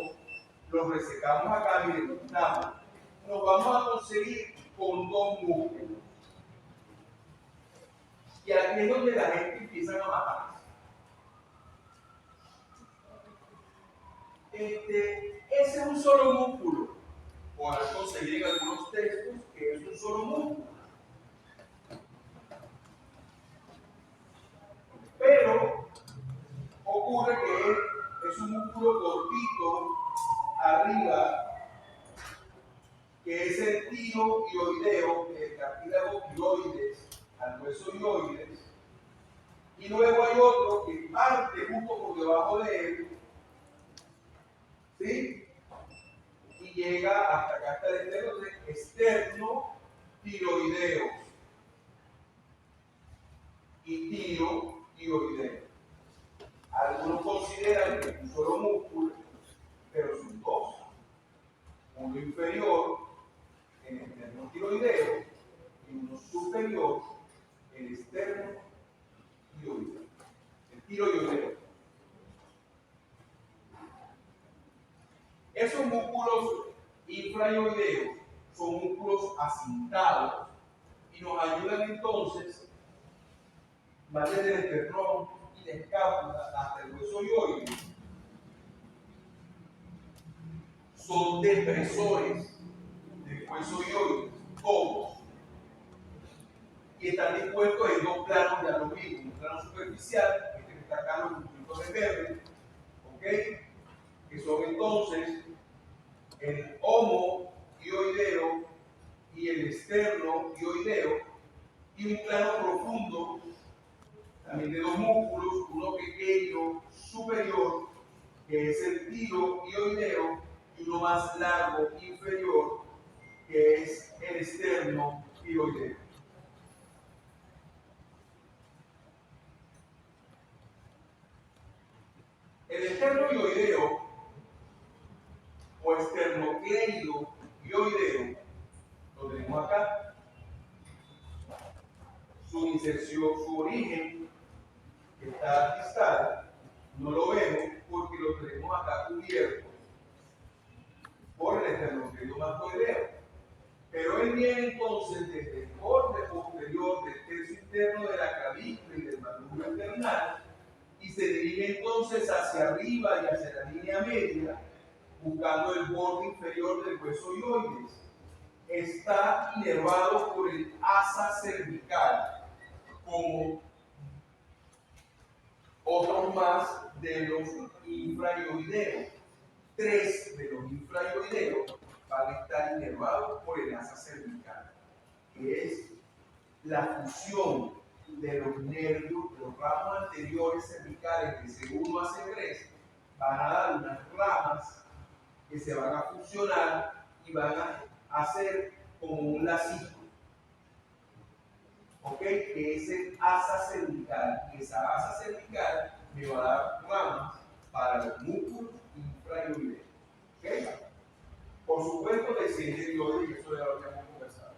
lo resecamos acá, miren, nos vamos a conseguir con dos músculos. Y aquí es donde la gente empieza a matarse. Ese es un solo músculo. Podrán conseguir en algunos textos que es un solo músculo. Pero ocurre que es un músculo cortito arriba, que es el tiroideo, del cartílago tiroides al hueso ioides, y luego hay otro que parte justo por debajo de él, ¿sí? Y llega hasta acá, hasta el externo tiroideo y tiroideo. Algunos consideran que es un solo músculo, pero son dos. Uno inferior en el externo tiroideo y uno superior en el externo tioideo. El tiroideo. Esos músculos infraioideos son músculos acintados y nos ayudan entonces, va desde el esternón y la escápula hasta el hueso yoide. Son depresores del hueso yoide, todos. Y están dispuestos en dos planos de alomismo, un plano superficial, que está acá los puntitos de verde, ¿ok? Que son entonces el homoioideo y el externo ioideo, y un plano profundo también de dos músculos, uno pequeño superior, que es el tiroideo, y uno más largo inferior, que es el externo tiroideo. El esternocleido o esternocleido ioideo, lo tenemos acá. Su inserción, su origen está distal, no lo vemos porque lo tenemos acá cubierto por el esternocleido mastoideo. Pero él viene entonces desde el borde posterior del tercio interno de la clavícula y del manubrio esternal, y se dirige entonces hacia arriba y hacia la línea media, buscando el borde inferior del hueso ioides. Está inervado por el asa cervical, como otros más de los infraioideos. 3 de los infraioideos van a estar inervados por el asa cervical, que es la fusión de los nervios, los ramos anteriores cervicales de C1 a C3, van a dar unas ramas que se van a fusionar y van a hacer como un lacito, ¿ok? Que es el asa cervical, y esa asa cervical me va a dar ramas para los músculos infraioideos, ¿ok? Por supuesto, desciende el ioide, y eso ya lo habíamos conversado.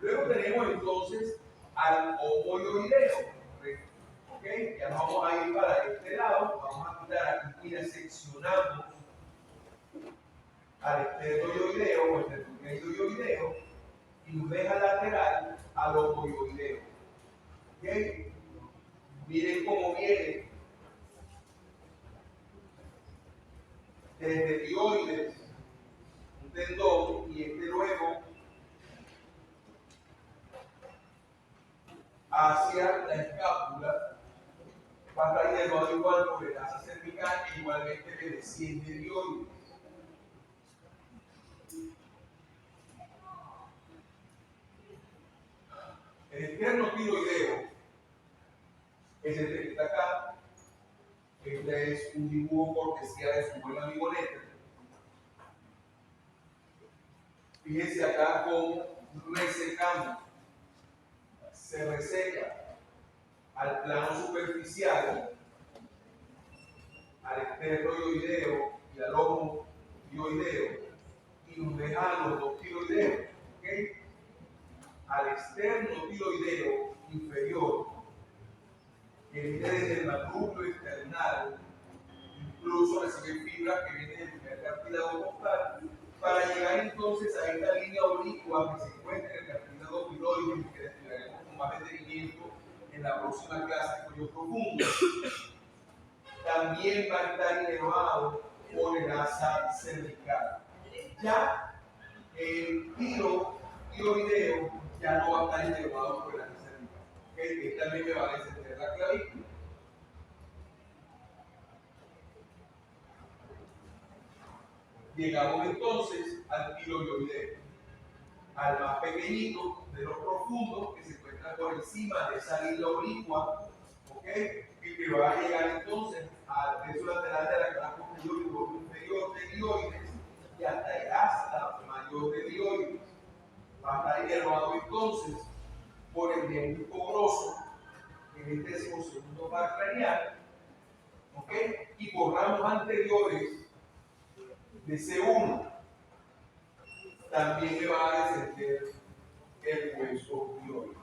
Luego tenemos entonces al homoioideo, ¿ok? Ya nos vamos a ir para este lado, vamos a quitar aquí, mira, seccionamos al esternoioideo o esternocleidoioideo y nos deja lateral al homoioideo, ¿ok? Miren cómo viene desde tioides, un tendón, y este luego hacia la escápula, va a estar inervado igual por el asa cervical e igualmente le desciende el ioides. El esternocleidoideo es este que está acá. Este es un dibujo cortesía de su buen amigo Netter. Fíjense acá cómo resecamos, se reseca al plano superficial, al esternoioideo y al homoioideo, y nos deja los dos tiroideos, ¿ok? Al externo tiroideo inferior, que viene desde el manubrio external, incluso recibe fibras que vienen del primer cartílago costal, para llegar entonces a esta línea oblicua que se encuentra en el cartílago piloide, que estudiaremos con más detenimiento en la próxima clase de cuello profundo. También va a estar inervado por el asa cervical. Ya el tiroideo ya no va a estar inervado por el asa cervical, que también me va a descender la clavícula. Llegamos entonces al tiroideo, al más pequeñito de los profundos, que se encuentra por encima de esa línea oblicua, ¿ok? Y que va a llegar entonces al tercio lateral de la cara posterior y luego inferior del ioides, y hasta el asta mayor del ioides. Va a estar inervado entonces por el diámetro grosso, que es el 12º par craneal, ¿ok? Y por ramos anteriores de C1. También me va a descender el hueso hioide.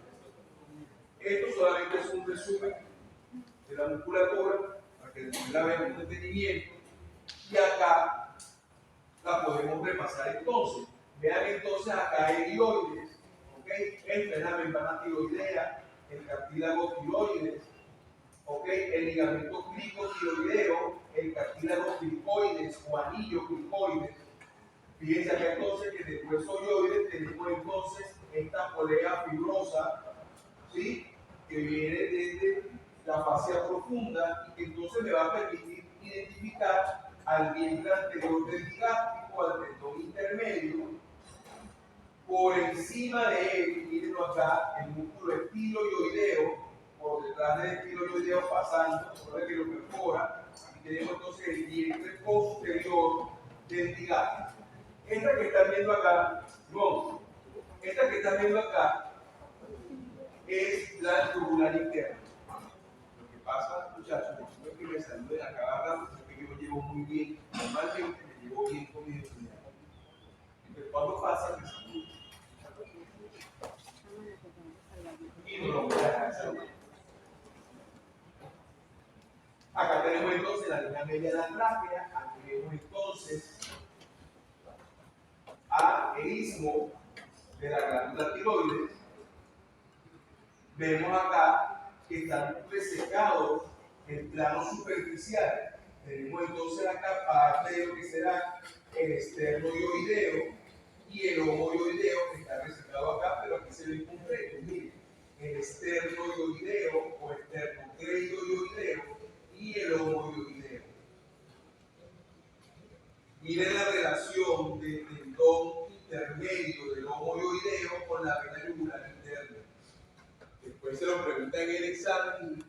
Esto solamente es un resumen de la musculatura para que después la vean con detenimiento. Y acá la podemos repasar entonces. Vean entonces acá el hioides, ¿ok? Esta es la membrana tiroidea, el cartílago tiroides, ¿ok? El ligamento glicotiroideo, el cartílago cricoides o anillo cricoides. Fíjense acá entonces que en el hueso hioides tenemos entonces esta polea fibrosa, ¿sí? Que viene desde la fascia profunda y que entonces me va a permitir identificar al vientre anterior del digástrico, al tendón intermedio. Por encima de él, mírenlo acá, el músculo estiloioideo, por detrás del estiloioideo pasando, por que lo perfora. Aquí tenemos entonces el vientre posterior del digástrico. Esta que están viendo acá, no, esta que están viendo acá es la tubular interna. Lo que pasa, muchachos, es que me saluden a cada rato, porque yo me llevo muy bien, normalmente me llevo bien con mis estudiantes. Entonces, cuando pasa, me saludan. Y no lo voy a dejar saludar. Acá tenemos entonces la línea media de la tráquea, aquí vemos entonces al istmo de la glándula tiroides. Vemos acá que están resecados el plano superficial. Tenemos entonces acá parte de lo que será el esternoioideo y el homoioideo que está resecado acá, pero aquí se ve completo. Miren, el esternoioideo o esternocleidoioideo y el homoioideo. Miren la relación del tendón intermedio del homoioideo con la vena yugular interna. Después se lo preguntan en el examen.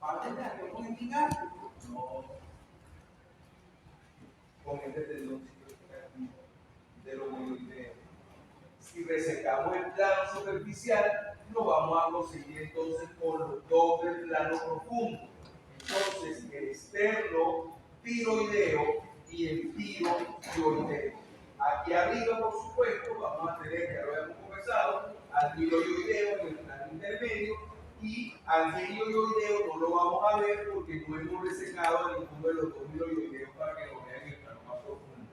¿Parte de la con el digástrico? No. Con este tendón del homoioideo. Si resecamos el plano superficial, lo vamos a conseguir entonces con los dos del plano profundo. Entonces, el externo tiroideo y el tiroideo. Aquí arriba, por supuesto, vamos a tener, ya lo hemos conversado, al tiroideo en el plano intermedio y al tiroideo no lo vamos a ver porque no hemos resecado a ninguno de los dos tiroideos para que lo vean en el plano más profundo.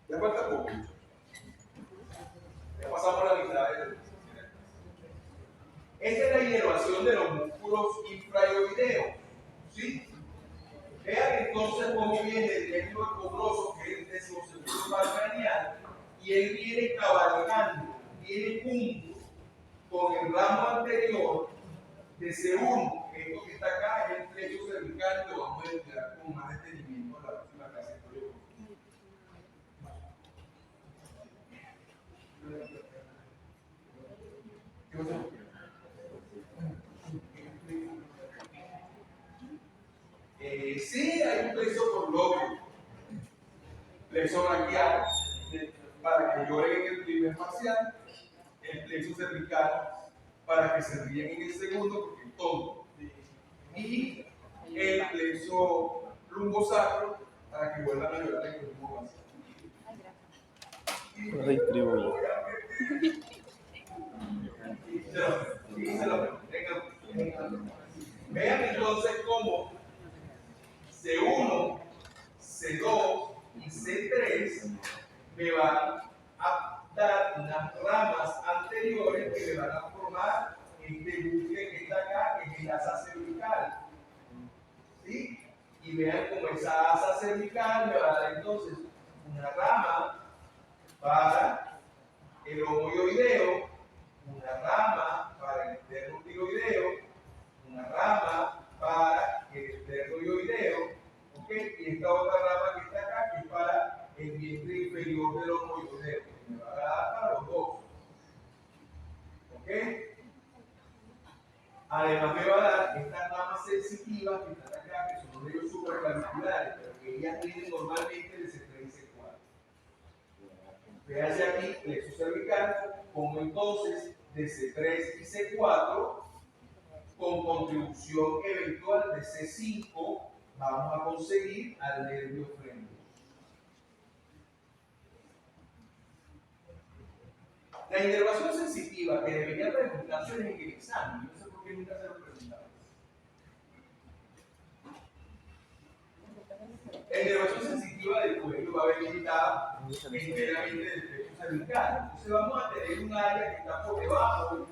Ya falta poco. Ya pasamos la mitad de la. Esta es la inervación de los músculos infraioideos. ¿Sí? Vean entonces cómo viene el nervio cobroso, que es el decimosegundo par craneal, y él viene cabalgando, viene junto con el ramo anterior de C1. Esto que está acá es el plecho cervical, que lo vamos a estudiar con más detenimiento en la próxima clase. ¿Qué pasa? Sí, hay un plexo por lóbulo, plexo braquial, para que lloren en el primer parcial, el plexo cervical, para que se ríen en el segundo, porque es tonto, y el plexo lumbosacro, para que vuelvan a llorar en el último parcial. Redistribuye. Vean entonces cómo C1, C2 y C3 me van a dar unas ramas anteriores que me van a formar este bucle que está acá, que es el asa cervical. ¿Sí? Y vean cómo esa asa cervical me va a dar entonces una rama para el homoioideo, una rama para el esternotiroideo, una rama para el esternoioideo, ¿ok? Y esta otra rama que está acá, que es para el vientre inferior del homoioideo, que me va a dar para los dos, ¿ok? Además me va a dar estas ramas sensitivas que están acá, que son los nervios supraclaviculares, pero que ellas tienen normalmente de C3 y C4. Véanse aquí, plexo cervical, como entonces de C3 y C4, con contribución eventual de C5, vamos a conseguir al nervio frénico. La inervación sensitiva que debería preguntarse en el examen, no sé por qué nunca se lo preguntaron. La inervación sensitiva del cuello va a venir limitada enteramente del pecho cervical. Entonces vamos a tener un área que está por debajo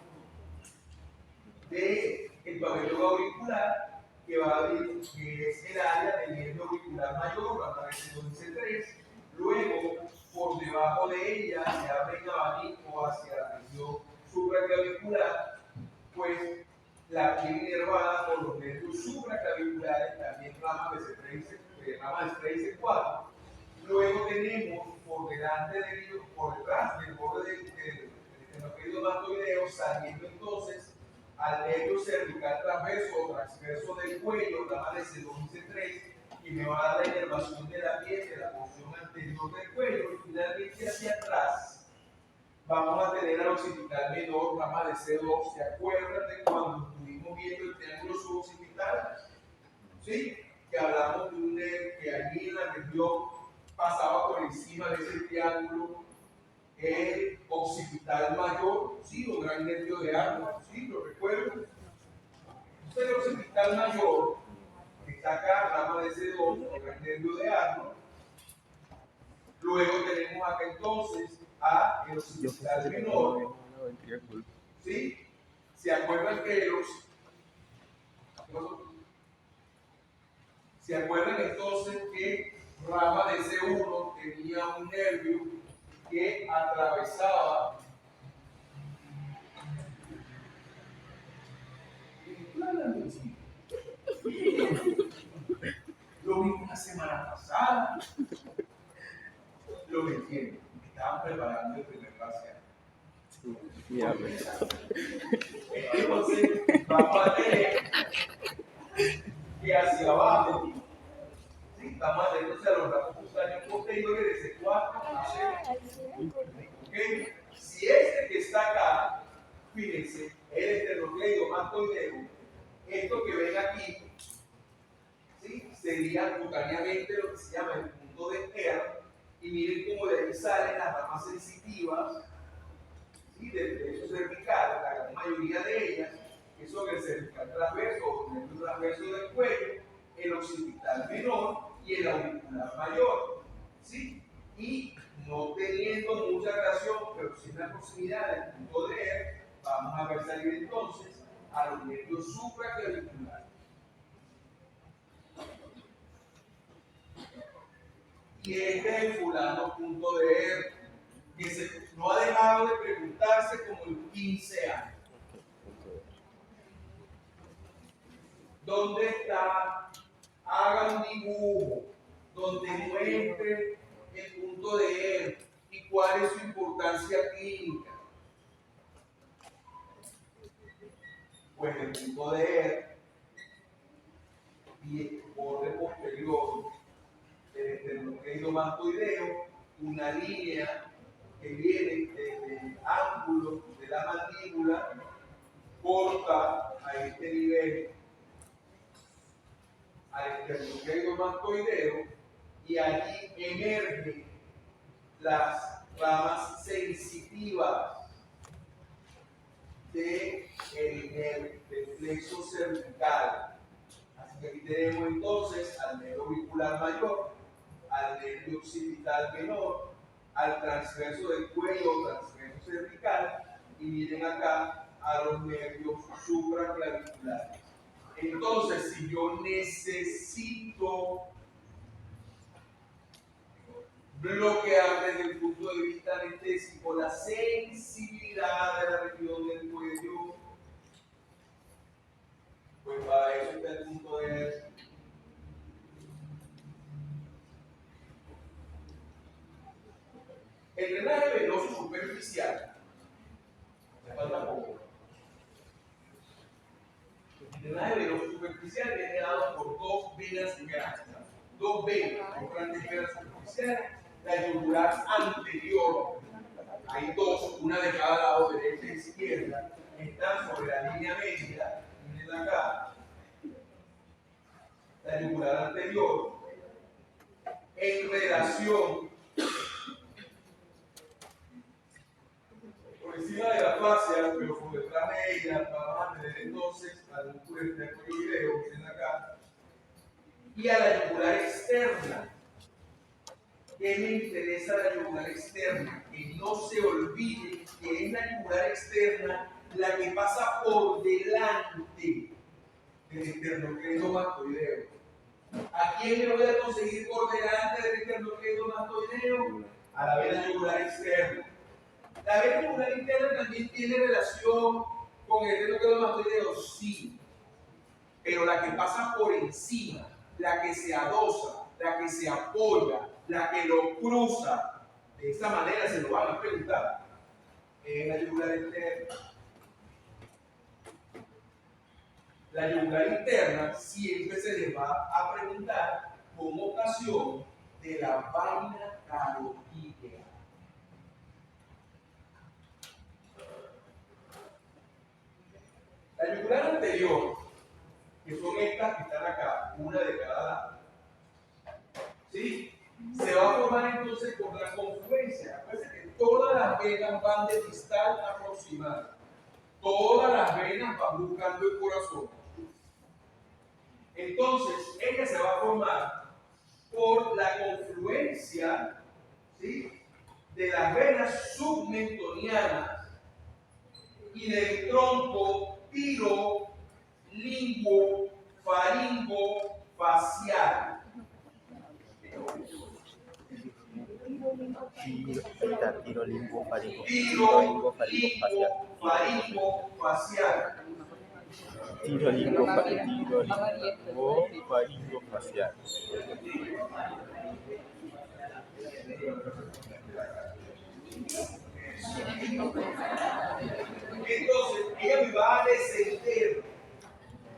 del pabellón auricular, que va a abrir, que es el área del nervio auricular mayor, va a aparecer en C3. Luego, por debajo de ella se abre el abanico hacia la región supraclavicular, pues la piel inervada por los nervios supraclaviculares, también ramas de C3 y C4. Luego tenemos por delante de ellos, por detrás del borde del esternocleidomastoideo, saliendo entonces al nervio cervical transverso o transverso del cuello, rama de C2 y C3, y me va a dar la inervación de la piel de la porción anterior del cuello, y finalmente hacia atrás vamos a tener al occipital menor, rama de C2. ¿Se acuerdan de cuando estuvimos viendo el triángulo suboccipital? ¿Sí? Que hablamos de un nervio que allí en la región pasaba por encima de ese triángulo, el occipital mayor, ¿sí? O gran nervio de Arnold, ¿sí? ¿Lo recuerdo? Entonces el occipital mayor, que está acá, rama de C2, o gran nervio de Arnold. Luego tenemos acá entonces a el occipital menor, ¿sí? ¿Se acuerdan que ¿se acuerdan entonces que rama de C1 tenía un nervio que atravesaba lo vi una semana pasada, lo metieron, estaban preparando el primer parcial. Entonces, vamos a tener que hacia abajo, ¿sí? Estamos atentos a los rasgos cutáneos posteriores de C4 a C1. ¿Okay? Si este que está acá, fíjense, el esternocleidomastoideo, esto que ven aquí, ¿sí? Sería cutáneamente lo que se llama el punto de Ehrlich, y miren cómo de ahí salen las ramas sensitivas, ¿sí? Del pecho cervical, la gran mayoría de ellas, que son el cervical transverso o el transverso del cuello, el occipital menor y el auricular mayor, ¿sí? Y no teniendo mucha relación, pero sí en la proximidad del punto de Ehrlich, vamos a ver salir entonces a los nervios supraclaviculares. Y este es el fulano punto de Ehrlich, que no ha dejado de preguntarse como en 15 años. ¿Dónde está? Haga un dibujo donde muestre el punto de Ehrlich y cuál es su importancia clínica. Pues el punto de Ehrlich y el borde posterior del esternocleidomastoideo, una línea que viene desde el ángulo de la mandíbula, corta a este nivel al esternocleidomastoideo, y allí emergen las ramas sensitivas del plexo cervical. Así que aquí tenemos entonces al nervio auricular mayor, al nervio occipital menor, al transverso del cuello o transverso cervical, y miren acá a los nervios supraclaviculares. Entonces, si yo necesito bloquear desde el punto de vista anestésico la sensibilidad de la región del cuello, pues para eso está el punto de el drenaje venoso superficial. Me falta poco. El drenaje venoso superficial viene dado por dos venas grandes. Dos grandes venas superficiales. La yugular anterior, hay dos, una de cada lado, derecha e izquierda, están sobre la línea media. Miren acá. La yugular anterior, en relación, por micrófono detrás de ella, vamos a tener entonces algún video que ven acá, y a la yugular externa. ¿Qué me interesa la yugular externa? Que no se olvide que es la yugular externa la que pasa por delante del esternocleidomastoideo. ¿A quién me voy a conseguir por delante del esternocleidomastoideo? A la vena yugular externa. La vena yugular interna también tiene relación con el esternocleidomastoideo, sí, pero la que pasa por encima, la que se adosa, la que se apoya, la que lo cruza, de esta manera se lo van a preguntar, es la yugular interna. La yugular interna siempre se les va a preguntar con ocasión de la vaina carotídea. La yugular anterior, que son estas que están acá, una de cada lado, ¿sí? Se va a formar entonces por la confluencia. Acuérdense que todas las venas van de distal a proximal. Todas las venas van buscando el corazón. Entonces, ella se va a formar por la confluencia, ¿sí?, de las venas submentonianas y del tronco tiro-lingo-faringo-facial. Tiro lingo-faringo. Tiro-lingo-faringo-facial. Tiro lingo-faringo-facial. Entonces, ella me va a descender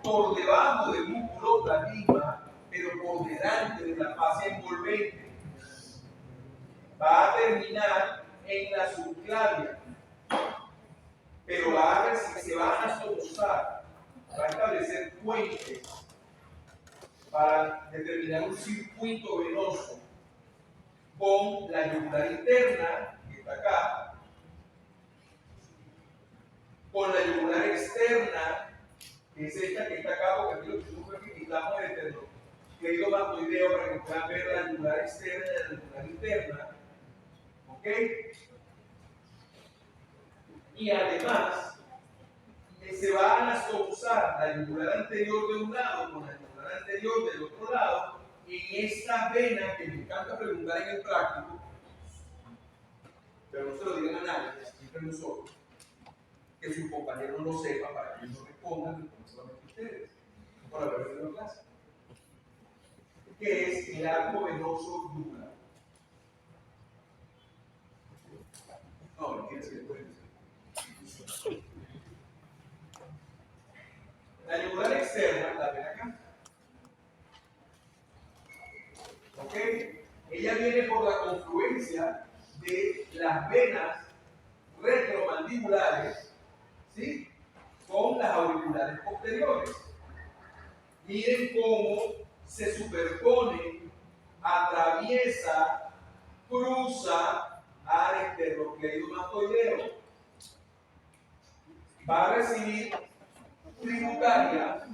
por debajo del músculo platino, pero por delante de la fascia envolvente. Va a terminar en la subclavia, pero se van a asociar, va a establecer puentes para determinar un circuito venoso con la yugular interna, que está acá, con la yugular externa, que es esta que está acá, porque aquí lo que hicimos fue que quitamos el esternocleidomastoideo para que puedan ver la yugular externa y la yugular interna. ¿Ok? Y además, se van a asociar la yugular anterior de un lado con la yugular anterior del otro lado en esta vena que me encanta preguntar en el práctico, pero no se lo digan a nadie, siempre nosotros. Que su compañero no sepa para que ellos no respondan solamente ustedes, para ver en la clase. Que es el arco venoso yugular. No, mentira, sí, después. La yugular externa, la ven acá. ¿Ok? Ella viene por la confluencia de las venas retromandibulares, ¿sí?, con las auriculares posteriores. Miren cómo se superpone, atraviesa, cruza al esternocleidomastoideo. Va a recibir tributaria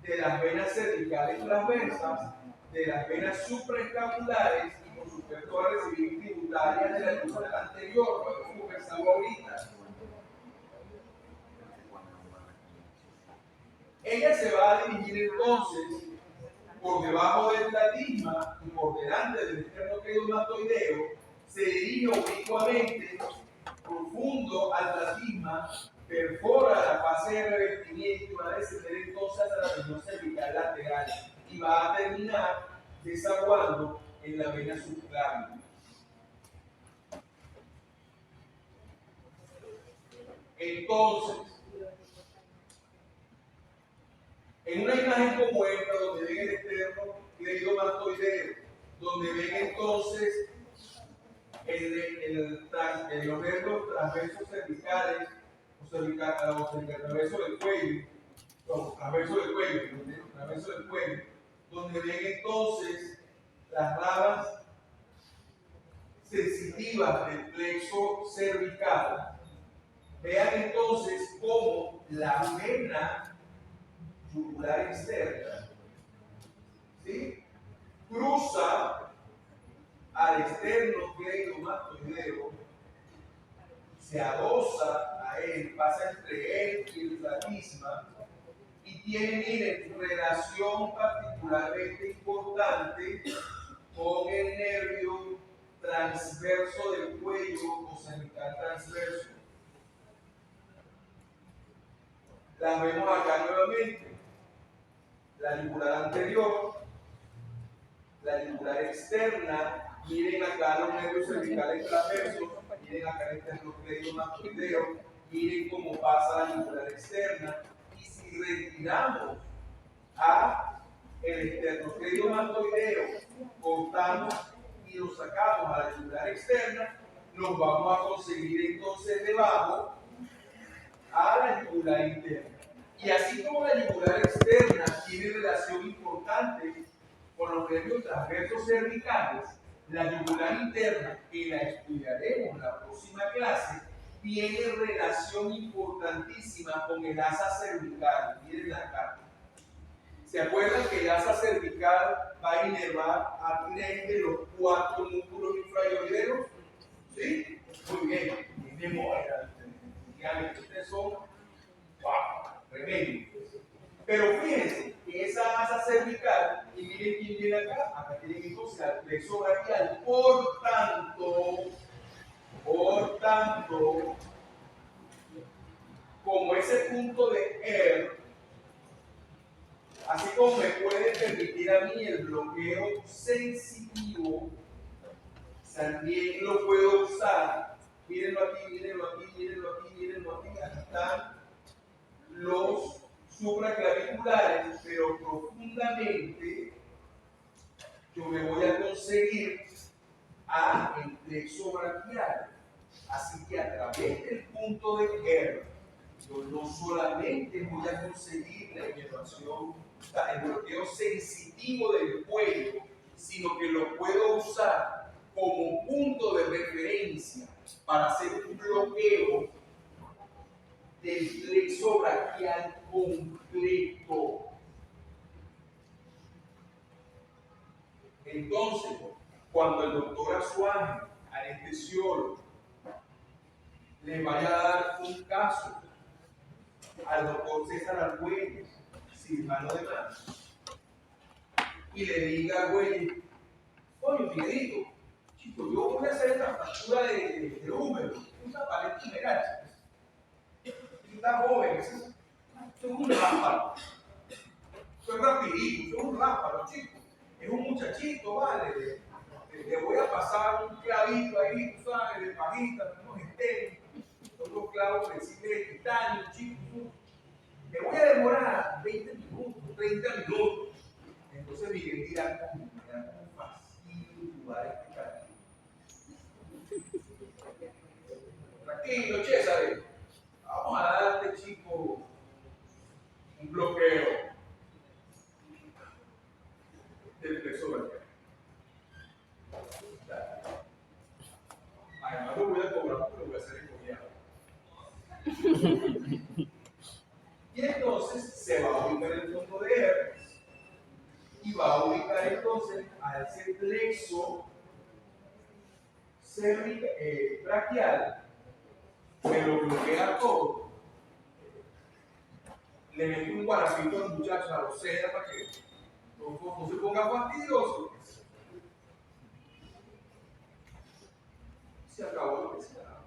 de las venas cervicales transversas, de las venas supraescapulares y por supuesto va a recibir tributaria de la yugular anterior, lo hemos conversado ahorita. Ella se va a dirigir entonces por debajo del platisma y por delante del esternocleidomastoideo, se dirige oblicuamente profundo al platisma, perfora la fase de revestimiento y va a descender entonces a la región cervical lateral y va a terminar desaguando en la vena subclavia. Entonces, en una imagen como esta, donde ven el esternocleidomastoideo, donde ven entonces los nervios transversos cervicales, o transverso del cuello, donde ven entonces las ramas sensitivas del plexo cervical, Vean entonces cómo la vena yugular externa, ¿sí?, cruza al esternocleidomastoideo, se adosa a él, pasa entre él y el diafragma y tiene, miren, relación particularmente importante con el nervio transverso del cuello o cervical transverso. Las vemos acá nuevamente. La yugular anterior, la yugular externa, miren acá los nervios cervicales transversos, miren acá el esternocleidomastoideo, miren cómo pasa la yugular externa. Y si retiramos a el esternocleidomastoideo, cortamos y lo sacamos a la yugular externa, nos vamos a conseguir entonces debajo a la yugular interna. Y así como la yugular externa tiene relación importante con los nervios transversos cervicales, la yugular interna, que la estudiaremos en la próxima clase, tiene relación importantísima con el asa cervical. Miren acá. ¿Se acuerdan que el asa cervical va a inervar a 3 de los 4 músculos infraorbitales? ¿Sí? Muy bien. En memoria. Ustedes son tremendo. Pero fíjense que esa asa cervical, y miren quién viene acá, acá tienen entonces al plexo braquial. Por tanto, como ese punto de ER, así como me puede permitir a mí el bloqueo sensitivo, también lo puedo usar. Mírenlo aquí, mírenlo aquí, mírenlo aquí, mírenlo aquí. Aquí están los supraclaviculares, pero profundamente yo me voy a conseguir a el plexo braquial. Así que a través del punto de R, yo no solamente voy a conseguir la inervación, el bloqueo sensitivo del cuello, sino que lo puedo usar como punto de referencia para hacer un bloqueo del plexo braquial completo. Entonces, cuando el doctor Azuane, anestesiólogo, le vaya a dar un caso al doctor César Argüelles, cirujano de manos, y le diga, güey, coño, Figuerito, chico, yo voy a hacer esta fractura de húmero, una paleta general. Está joven, eso es un rápalo. Eso es rapidito, eso es un rápalo, chico. Es un muchachito, vale. Le voy a pasar un clavito ahí, tú sabes, de pajita, unos esteros, otros clavos flexibles de titanio, chico. Me voy a demorar 20 minutos, 30 minutos. Entonces Miguel dirá, me da un fastidio jugar este partido. Tranquilo, César. Vamos a dar a este chico un bloqueo del plexo braquial. Además lo voy a cobrar porque lo voy a hacer encomiado. Y entonces se va a ubicar el punto de herpes y va a ubicar entonces a ese plexo braquial, me lo bloquea todo. Le mete un guarapito al muchacho, a los seda para que no se ponga fastidioso. Se acabó lo que se daba.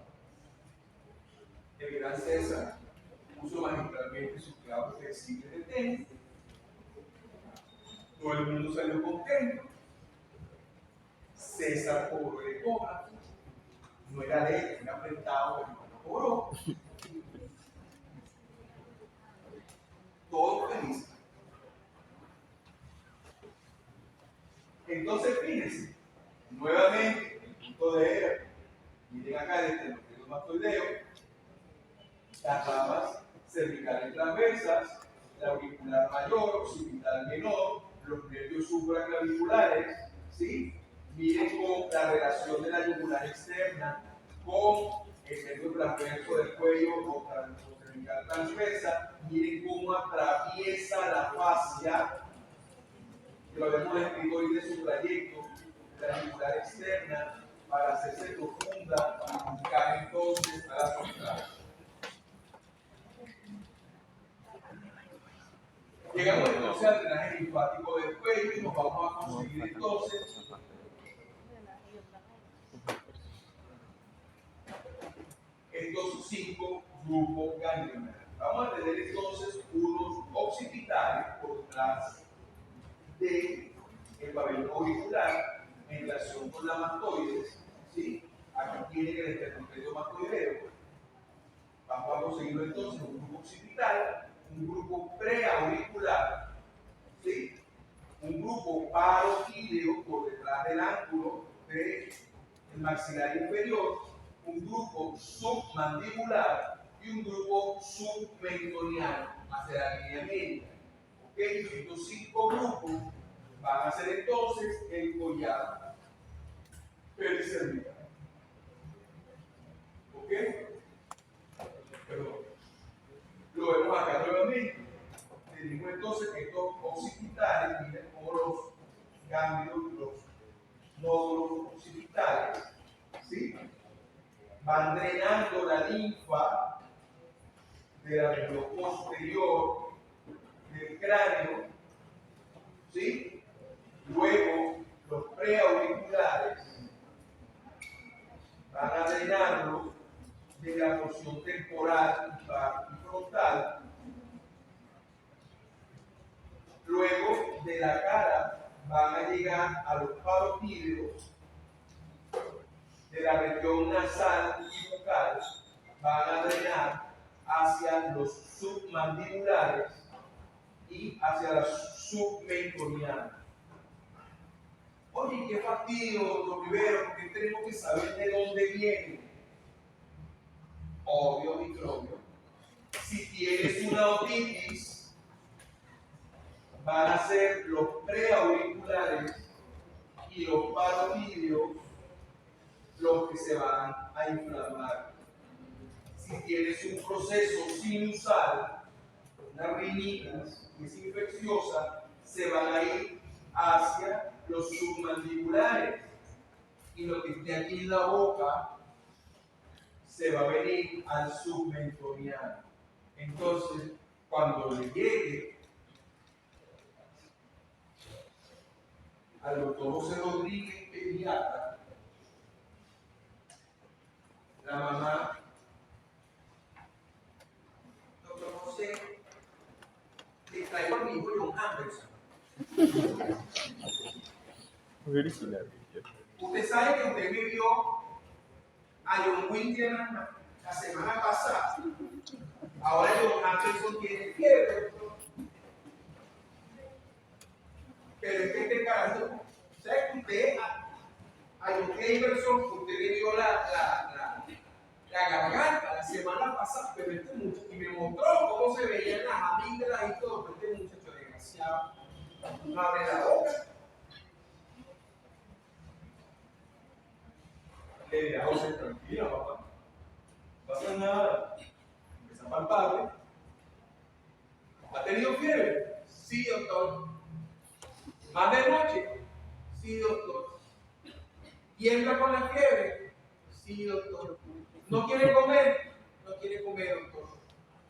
El gran César puso magistralmente sus clavos flexibles de tenis. Todo el mundo salió contento. César cobró el ecógrafo. No era de él, era apretado, pero no cobró. Todo feliz. Entonces, fíjense, nuevamente, el punto de ER, miren acá el esternocleidomastoideo, las ramas cervicales transversas, la auricular mayor, occipital menor, los nervios supraclaviculares, ¿sí? Miren con la relación de la yugular externa con el medio transverso del cuello o cervical transversa. Miren cómo atraviesa la fascia, que lo habíamos escrito hoy de su trayecto, de la yugular externa, para hacerse profunda y buscar entonces a la frontal. Llegamos entonces al drenaje linfático del cuello y nos vamos a conseguir entonces estos 5 grupos ganglionarios. Vamos a tener entonces unos occipitales por detrás del pabellón auricular en relación con la mastoides, ¿sí? Aquí tiene el esternocleido mastoideo. Vamos a conseguirlo entonces un grupo occipital, un grupo preauricular, ¿sí? Un grupo parotídeo por detrás del ángulo del maxilar inferior, un grupo submandibular y un grupo submentoniano hacia la línea media. ¿Ok? Estos 5 grupos van a ser entonces el collar pericervical. ¿Ok? Perdón. Lo vemos acá nuevamente. Tenemos entonces estos occipitales, miren como los ganglios, los nódulos occipitales, ¿sí? Van drenando la linfa de la región posterior del cráneo, ¿sí? Luego los preauriculares van a drenarlo de la porción temporal y frontal. Luego de la cara van a llegar a los parotídeos de la región nasal y bucal, van a drenar hacia los submandibulares y hacia la submentoniana. Oye, qué fastidio, doctor Rivero, porque tenemos que saber de dónde viene. Obvio, microbio. Si tienes una otitis, van a ser los preauriculares y los parotídeos los que se van a inflamar. Si tienes un proceso sinusal, una rinitis que es infecciosa, se van a ir hacia los submandibulares y lo que esté aquí en la boca se va a venir al submentoniano. Entonces, cuando le llegue al doctor José Rodríguez, pediatra, la mamá, doctor José, le traigo a mi hijo John Anderson. Original. Usted sabe que usted me vio a John Winterman la semana pasada. Ahora John Anderson tiene fiebre, doctor. Pero es que este carajo, ¿sabe que usted a John Anderson, usted le dio la garganta la semana pasada, pero este muchacho, y me mostró cómo se veían las amígdalas y todo, pero este muchacho desgraciado no abre la boca. Le dirá a José, tranquila, papá, no pasa nada, empieza a palpable. ¿Ha tenido fiebre? Sí, doctor. ¿Más de noche? Sí, doctor. ¿Tiembla con la fiebre? Sí, doctor. ¿No quiere comer? No quiere comer, doctor.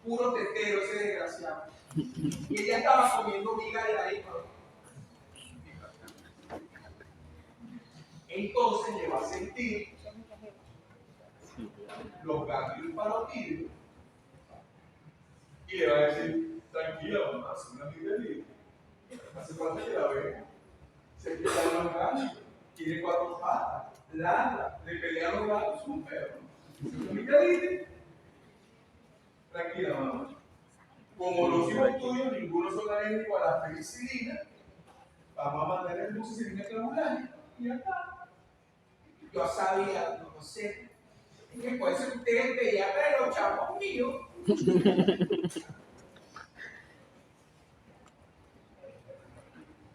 Puro tetero ese desgraciado. Y ella estaba comiendo miga de la hija. Entonces le va a sentir los ganglios parotídeos y le va a decir, tranquila mamá, soy una amiguelita. Hace falta que la vea. Se queda los ganglios, tiene 4 patas, ladra, le pelea a los gatos, es un perro. Es una amiguelita. Tranquila mamá. Como los hijos tuyos, ninguno son alérgicos a la penicilina, vamos a mandar el mucicilina clavulana y ya está. Yo sabía, no sé, que puede ser usted el pediatra de los chavos míos.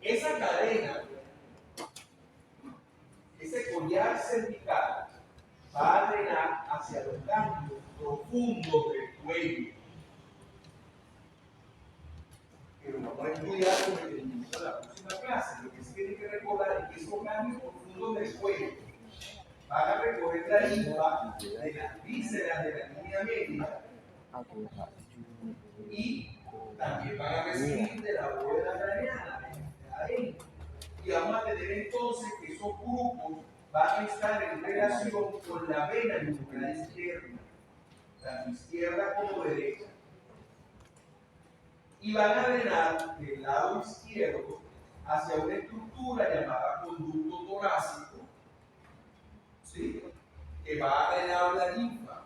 Esa cadena, ese collar cervical, va a drenar vena hacia los ganglios profundos del cuello. Que lo vamos a estudiar con el inicio de la próxima clase. Lo que se tiene que recordar es que esos ganglios profundos del cuello van a recorrer la linfa de las vísceras de la línea media y también van a recibir de la bóveda craneana de adentro. Y vamos a tener entonces que esos grupos van a estar en relación con la vena yugular izquierda, tanto izquierda como derecha. Y van a drenar del lado izquierdo hacia una estructura llamada conducto torácico, ¿sí? Que va a drenar la linfa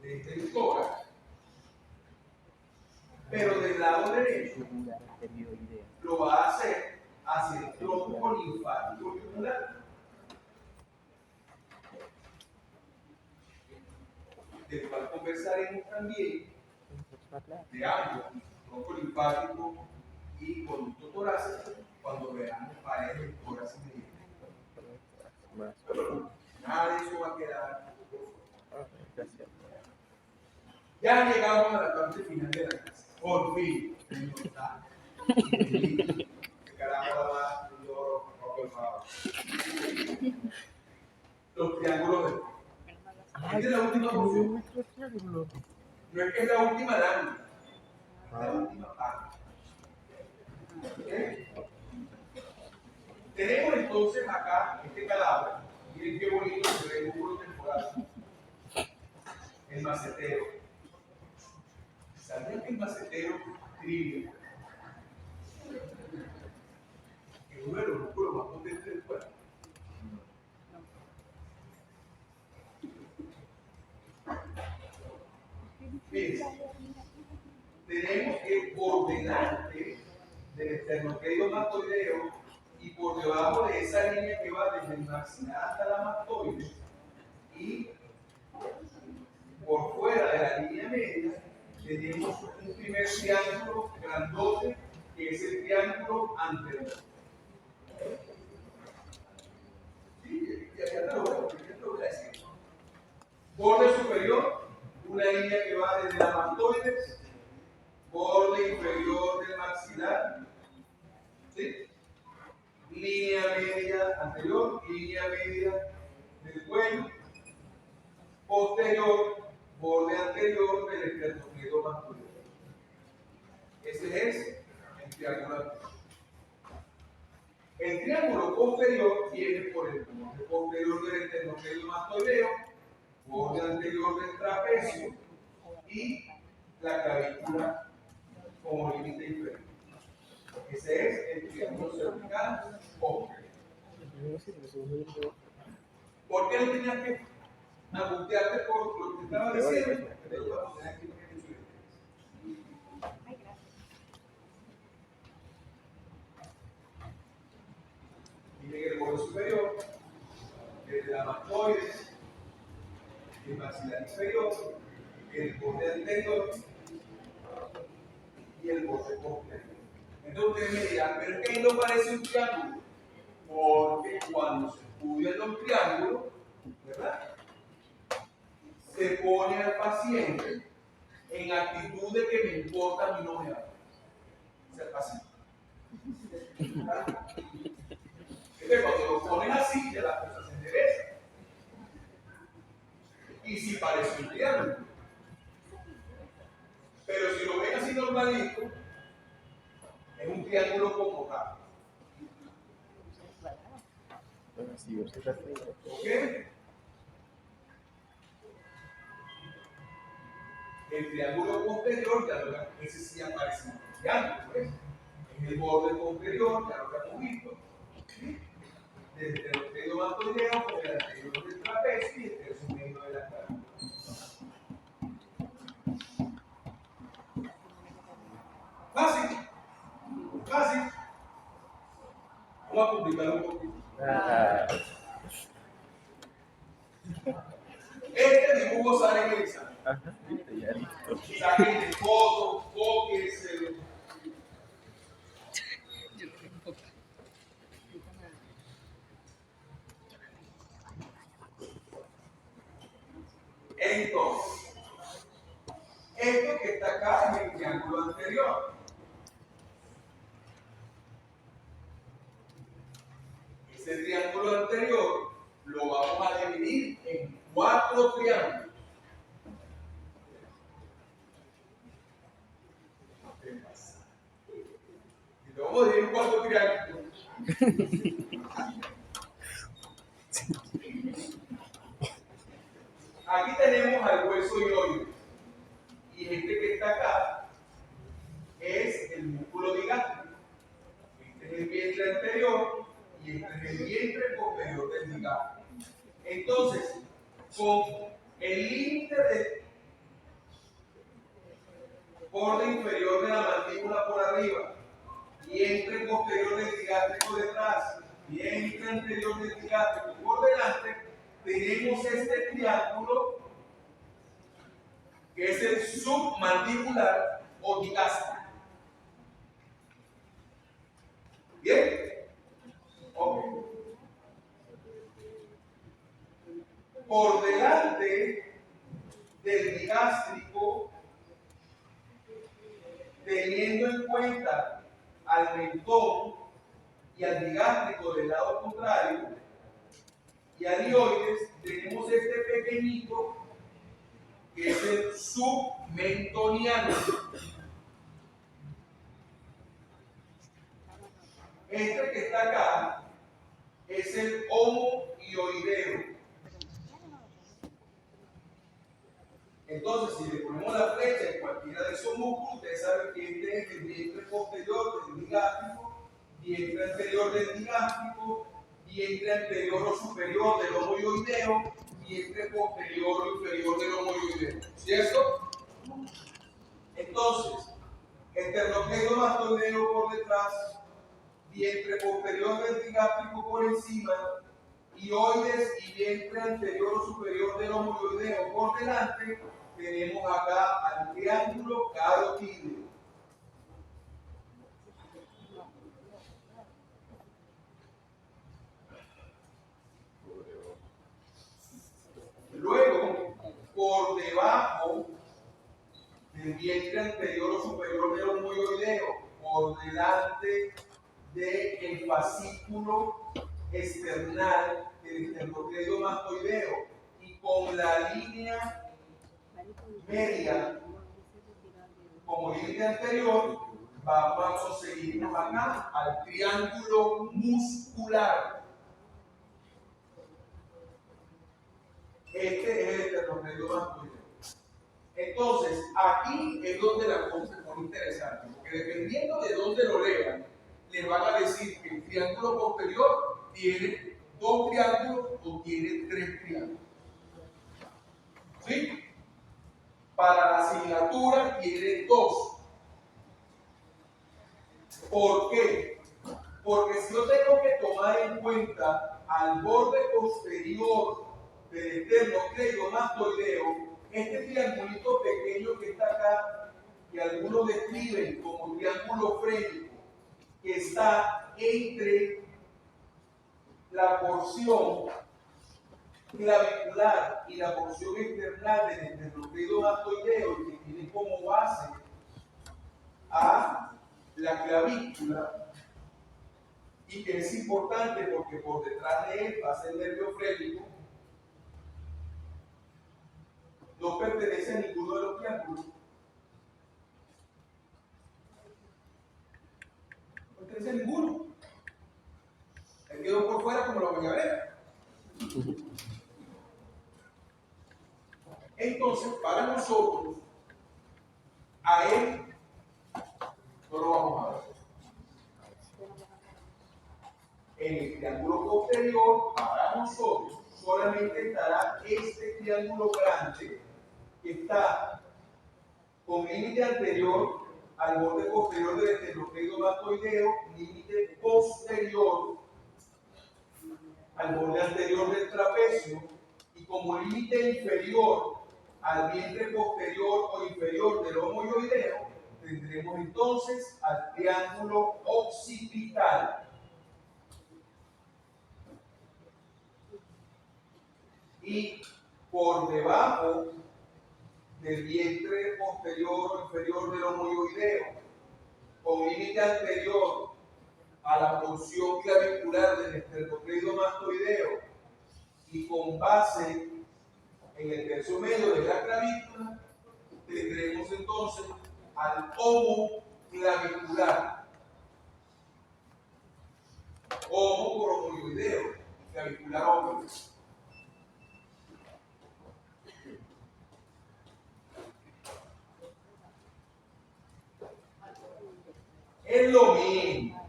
desde el tórax. Pero del lado derecho lo va a hacer hacia el tronco linfático yugular. Del cual conversaremos también de ambos, tronco linfático y conducto torácico, cuando veamos paredes del tórax inmediato. Nada de eso va a quedar. Ya llegamos a la parte final de la clase. Por fin. Los triángulos de. Esta es la última porción. No es que es la última lámina, es la última parte. ¿Okay? Tenemos entonces acá este cadáver. Miren qué bonito se ve el músculo temporal. El macetero. ¿Sabían que el macetero trivia? Es uno de los músculos más potentes del cuerpo. Fíjense, tenemos que por delante del esternocleidomastoideo y por debajo de esa línea que va desde el maxilar hasta la mastoide y por fuera de la línea media tenemos un primer triángulo grandote que es el triángulo anterior. Sí, ya te lo voy a decir. Borde superior, una línea que va desde la mastoide, borde inferior del maxilar, ¿sí? Línea media anterior, línea media del cuello, posterior, borde anterior del esternocleidomastoideo. Ese es el triángulo anterior. El triángulo posterior viene por el borde posterior del esternocleidomastoideo, borde anterior del trapecio y la clavícula como límite inferior. Ese es el triángulo cervical posterior. ¿Por qué no tenías que angustiarte por lo que estaba diciendo? Pero vamos a tener que miren el borde superior, desde la mastoide, el maxilar inferior, el borde anterior y el borde posterior. Entonces ustedes me dirán, pero es que ahí no parece un triángulo, porque cuando se estudian los triángulos, ¿verdad? Se pone al paciente en actitud de que me importa, a mí no me habla. Es el paciente. Entonces, cuando lo pones así, ya la cosa se endereza. Y si parece un triángulo. Pero si lo ven así normalito, es un triángulo como tal. ¿Ok? El triángulo posterior, ya lo, ese sí aparece en el triángulo, ¿ves? En el borde posterior, ya lo hemos visto. ¿Sí? Desde el esternocleidomastoideo por el anterior del trapecio y el tercio medio de la clavícula. Fácil. Fácil. Vamos a complicarlo un poquito. Este dibujo sale en el examen. Saquen fotos, cópienselo. Entonces, esto que está acá es el triángulo anterior. Ese triángulo anterior lo vamos a dividir en 4 triángulos. ¿Qué pasa? Y lo vamos a dividir en 4 triángulos. Aquí tenemos al hueso hioide. Y este que está acá es el músculo digástrico. Este es el vientre anterior y este es el vientre posterior del digástrico. Entonces, con el límite de borde inferior de la mandíbula por arriba, vientre posterior del digástrico detrás, vientre anterior del digástrico por delante, tenemos este triángulo que es el submandibular o digástrico. ¿Bien? Ok. Por delante del digástrico, teniendo en cuenta al mentón y al digástrico del lado contrario, y al hioides, tenemos este pequeñito que es el submentoniano. Este que está acá es el homohioideo. Entonces, si le ponemos la flecha en cualquiera de esos músculos, ustedes saben que este es el vientre posterior del digástrico, vientre anterior del digástrico, vientre anterior o superior del homohioideo, vientre posterior o inferior del homohioideo. ¿Cierto? Entonces, esternocleidomastoideo por detrás, vientre posterior del digástrico por encima, hioides y vientre anterior o superior del homohioideo por delante, tenemos acá al triángulo carotídeo. Luego, por debajo del vientre anterior o superior del homohioideo, por delante del fascículo external del esternocleidomastoideo y con la línea media como límite anterior, vamos a conseguirnos acá al triángulo muscular. Este es el esternocleidomastoideo. Entonces, aquí es donde la cosa se pone interesante, porque dependiendo de dónde lo lean, les van a decir que el triángulo posterior tiene 2 triángulos o tiene 3 triángulos. ¿Sí? Para la asignatura tiene 2. ¿Por qué? Porque si yo tengo que tomar en cuenta al borde posterior del esternocleidomastoideo, este triangulito pequeño que está acá, que algunos describen como triángulo frénico, que está entre la porción clavicular y la porción external del esternocleidomastoideo, que tiene como base a la clavícula, y que es importante porque por detrás de él pasa el nervio frénico, no pertenece a ninguno de los triángulos. No pertenece a ninguno. Él quedó por fuera como lo voy a ver. Entonces, para nosotros, a él no lo vamos a ver. En el triángulo posterior, para nosotros, solamente estará este triángulo grande que está con límite anterior al borde posterior del esternocleidomastoideo, límite posterior al borde anterior del trapecio y como límite inferior al vientre posterior o inferior del homohioideo, tendremos entonces al triángulo occipital. Y por debajo del vientre posterior o inferior del homoioideo, con límite anterior a la porción clavicular del esternocleidomastoideo y con base en el tercio medio de la clavícula, tendremos entonces al homo clavicular. Homo por homoioideo, clavicular homo. Es lo mismo.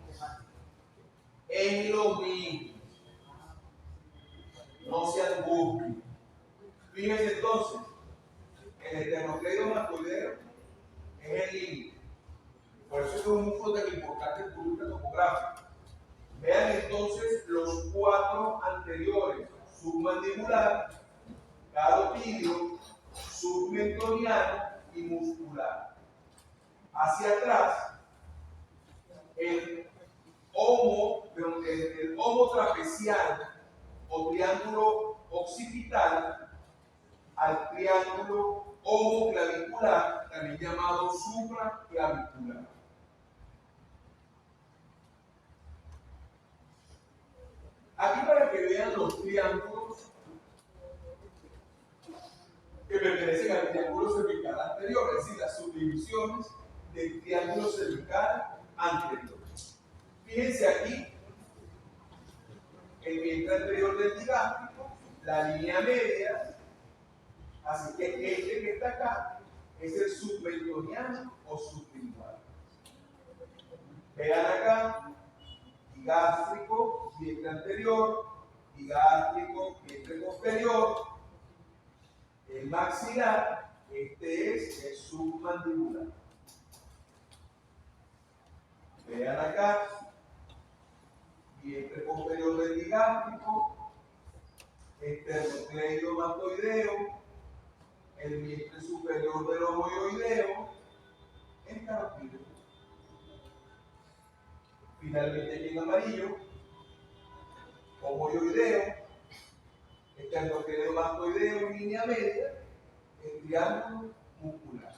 Es lo mismo. No se angustien. Fíjense entonces, el esternocleidomastoideo es el límite. Por eso es un músculo tan importante en columna topográfica. Vean entonces los cuatro anteriores: submandibular, carotidio, submentoniano y muscular. Hacia atrás, el homo trapecial o triángulo occipital al triángulo homoclavicular, también llamado supraclavicular. Aquí para que vean los triángulos que pertenecen al triángulo cervical anterior, es decir, las subdivisiones del triángulo cervical anterior. Fíjense aquí, el vientre anterior del digástrico, la línea media, así que este que está acá es el submentoniano o sublingual. Vean acá, digástrico, vientre anterior, digástrico, vientre posterior, el maxilar, este es el submandibular. Vean acá, vientre posterior del digástrico, esternocleidomastoideo, el vientre superior del homoioideo, el carotidio. Finalmente aquí en amarillo, homoioideo, esternocleidomastoideo en línea media, el triángulo muscular.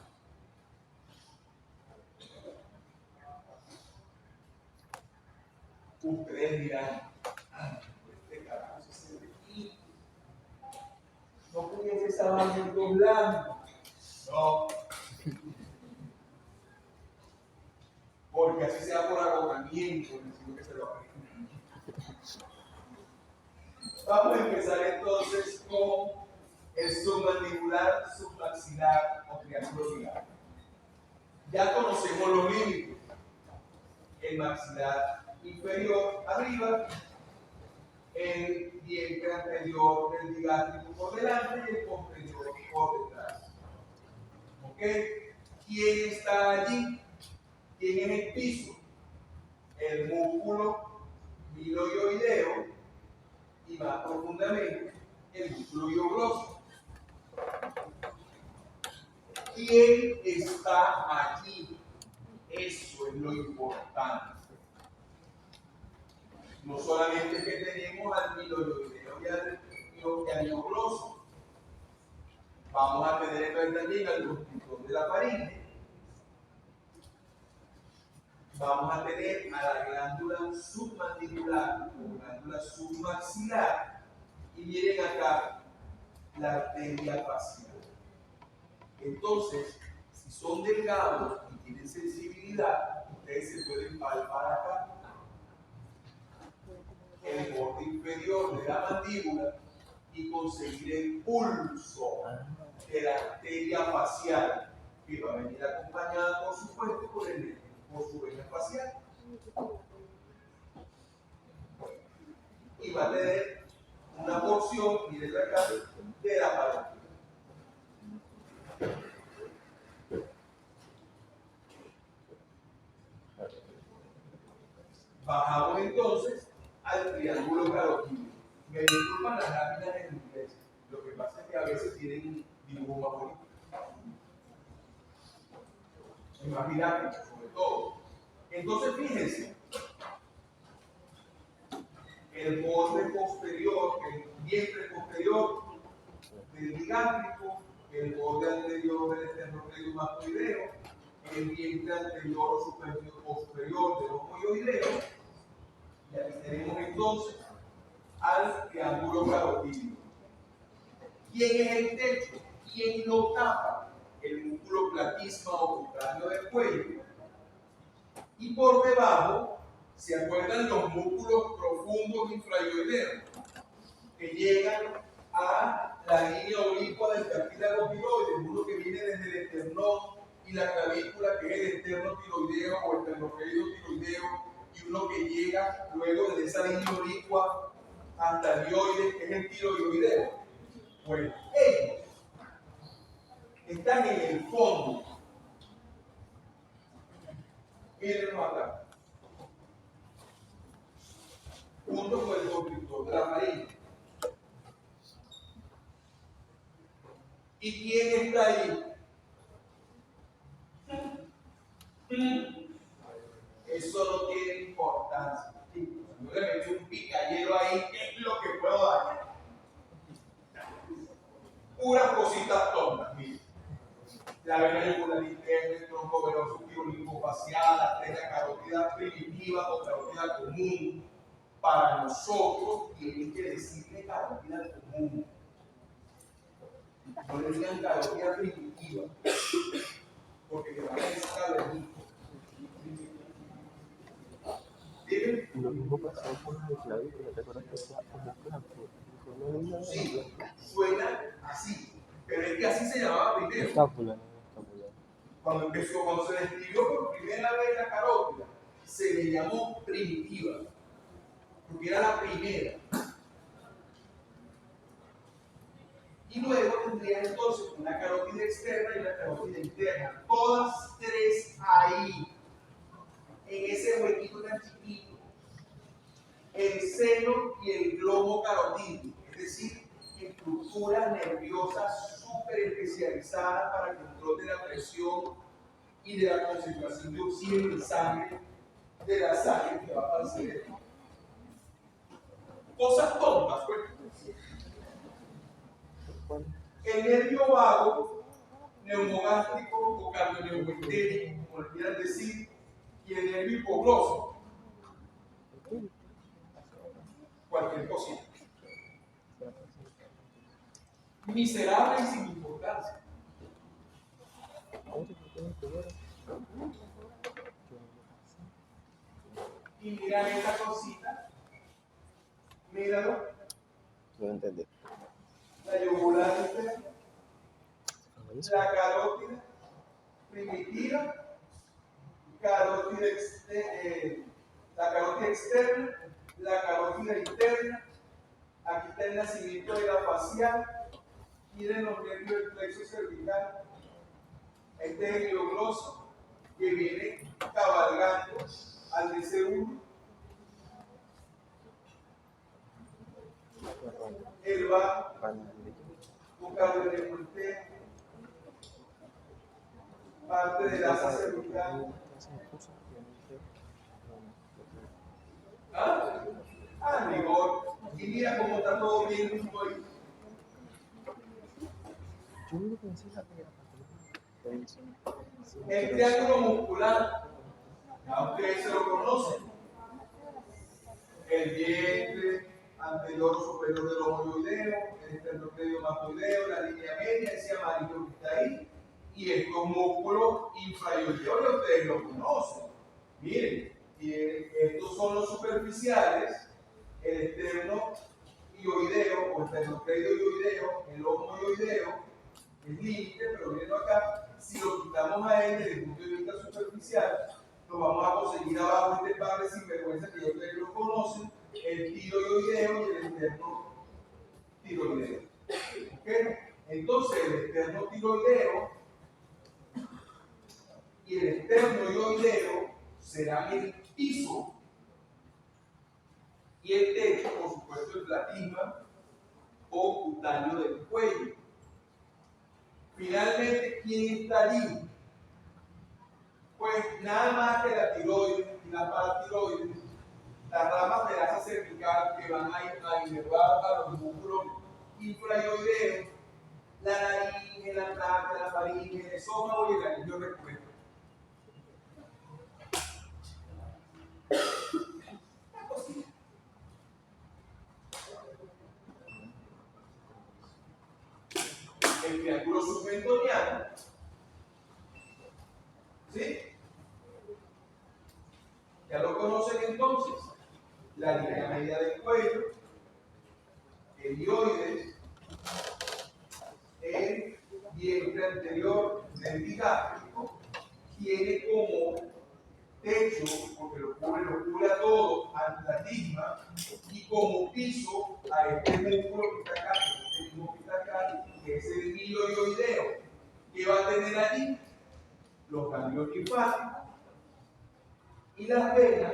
Ustedes dirán, este carajo se ve aquí. No pudiese estar en dos lados. No. Porque así sea por agotamiento, sino que se lo aprende. Vamos a empezar entonces con el submandibular, submaxilar o triángulo digástrico. Ya conocemos los límites. El maxilar inferior arriba, el vientre anterior del digástrico por delante y el posterior por detrás. ¿Ok? ¿Quién está allí? ¿Quién es el piso? El músculo miloioideo y más profundamente el músculo iogloso. ¿Quién está allí? Eso es lo importante. No solamente es que tenemos al miloioideo y al iogloso, vamos a tener también al constrictor de la faringe, vamos a tener a la glándula submandibular o glándula submaxilar y miren acá la arteria facial. Entonces, si son delgados y tienen sensibilidad, ustedes se pueden palpar acá el borde inferior de la mandíbula y conseguir el pulso de la arteria facial, que va a venir acompañada, por supuesto, por su vena facial. Y va a tener una porción, miren acá, de la pared. Bajamos entonces al triángulo carotidio. Me disculpan las láminas en inglés. Lo que pasa es que a veces tienen dibujo más bonito. Es más didáctico, sobre todo. Entonces, fíjense. El borde posterior, el vientre posterior del digástrico, el borde anterior del esternocleidomastoideo, el vientre anterior o superior del homoioideo, y aquí tenemos entonces al triángulo carotídeo. ¿Quién es el techo? ¿Quién lo tapa? El músculo platisma o cutáneo del cuello. Y por debajo, ¿se acuerdan los músculos profundos infraioideos que llegan a la línea oblicua del cartílago tiroides? Uno que viene desde el esternón y la clavícula, que es el esterno tiroideo o el esternocleido tiroideo, y uno que llega luego desde esa línea oblicua hasta el dioides, que es el tiroideo. Bueno, ellos están en el fondo. Mírenlo acá. Junto con el constrictor de la marina. ¿Y quién está ahí? Eso no tiene importancia. Yo le metí un picayero ahí, ¿qué es lo que puedo dañar? Puras cositas tontas, miren. La vena yugular interna, el tronco venoso tirolinfofacial, la arteria carótida primitiva o carótida común. Para nosotros tienen que decirle carótida común. No le digan carótida primitiva, porque te van a decir cavernícola. Lo mismo pasó con la clavícula, ¿te acuerdas que sea como clámpula? Sí, suena así, pero es que así se llamaba primero. Escápula, ¿no? Escápula. Cuando se describió por primera vez la carótida, se le llamó primitiva, porque era la primera. Y luego tendría entonces una carótida externa y una carótida interna, todas tres ahí, en ese huequito tan chiquito, el seno y el globo carotídeo, es decir, estructuras nerviosas súper especializadas para el control de la presión y de la concentración de oxígeno en sangre, de la sangre que va para el cerebro. Cosas tontas, pues. El nervio vago, neumogástrico o cardioneuroentérico, como le quieran decir, y el nervio hipogloso. Cualquier cosita. Miserable y sin importancia. Y mira esta cosita. Míralo. No entendí. La yugular interna, la carótida primitiva, la carótida externa, la carótida interna. Aquí está el nacimiento de la facial. Miren los nervios del plexo cervical. Este es el glioso que viene cabalgando al DC1. Él va buscando el emulteo, parte del asa cervical. Rigor. Y mira cómo está todo bien junto ahí. El triángulo muscular, ya ustedes se lo conocen. El vientre anterior o superior del homoioideo, el esternocleidomastoideo, la línea media, ese amarillo que está ahí, y estos músculos infraioideos, ustedes lo conocen. Miren, estos son los superficiales, el esterno ioideo o esternocleidoioideo, el homoioideo, es límite, pero viendo acá, si lo quitamos a él desde el punto de vista superficial, nos vamos a conseguir abajo este par de sinvergüenza que ya ustedes lo conocen, el tiroideo y el externo tiroideo. ¿Okay? Entonces, el externo tiroideo y el externo ioideo serán el piso y el techo, por supuesto, el platisma o cutáneo del cuello. Finalmente, ¿quién está allí? Pues nada más que la tiroides y la paratiroides, las ramas de la asa cervical que van a inervar a los músculos infraioideos la laringe, la tráquea, la faringe, el esófago y el anillo recto. El triángulo submentoniano, ¿sí? Ya lo conocen entonces. La línea media del cuello, el hioides, el vientre anterior del digástrico, tiene como techo, porque lo cubre a todo, al platisma, y como piso a este músculo que está acá, este mismo que está acá, que es el hilo hioideo. ¿Qué va a tener allí? Los ganglios linfáticos y las venas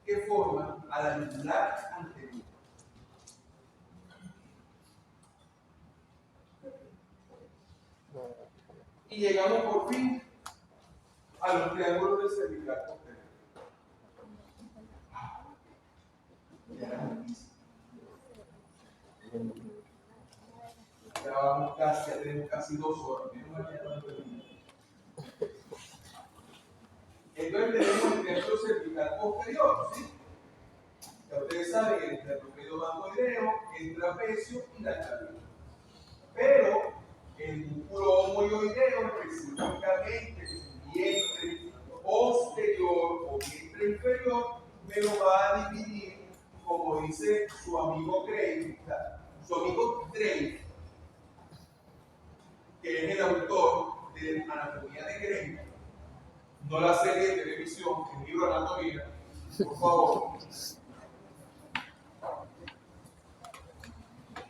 que forman a la yugular anterior. Y llegamos por fin a los triángulos del cervical posterior. Ya vamos casi, ya tenemos casi 2 horas. Entonces tenemos el triángulo cervical posterior, ¿sí? Ya ustedes saben, el trapeo bancoideo, el trapecio y la clavícula. Pero el músculo homoioideo, específicamente su vientre posterior o vientre inferior, me lo va a dividir, como dice su amigo Gray, que es el autor de Anatomía de Grey, no la serie de televisión, el libro de Anatomía, por favor.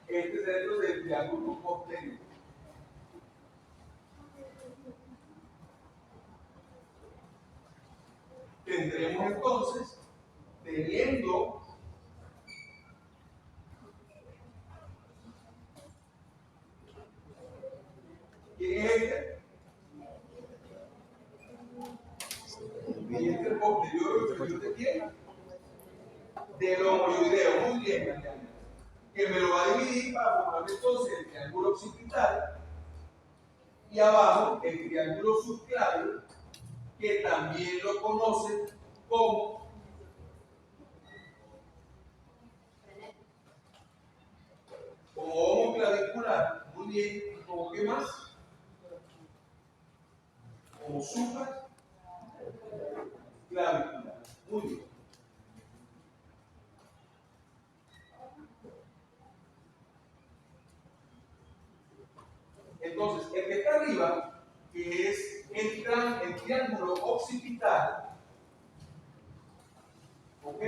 Este es dentro del triángulo posterior. Tendremos entonces, teniendo ¿quién es este? El vientre posterior inferior de quién? Del homoioideo. Muy bien, Mariana. Que me lo va a dividir para formar entonces el triángulo occipital y abajo el triángulo subclavio, que también lo conocen como homoclavicular. Muy bien. ¿Y como qué más? Como supraclavicular. Muy bien. Entonces, el que está arriba, que es el triángulo occipital, ¿ok?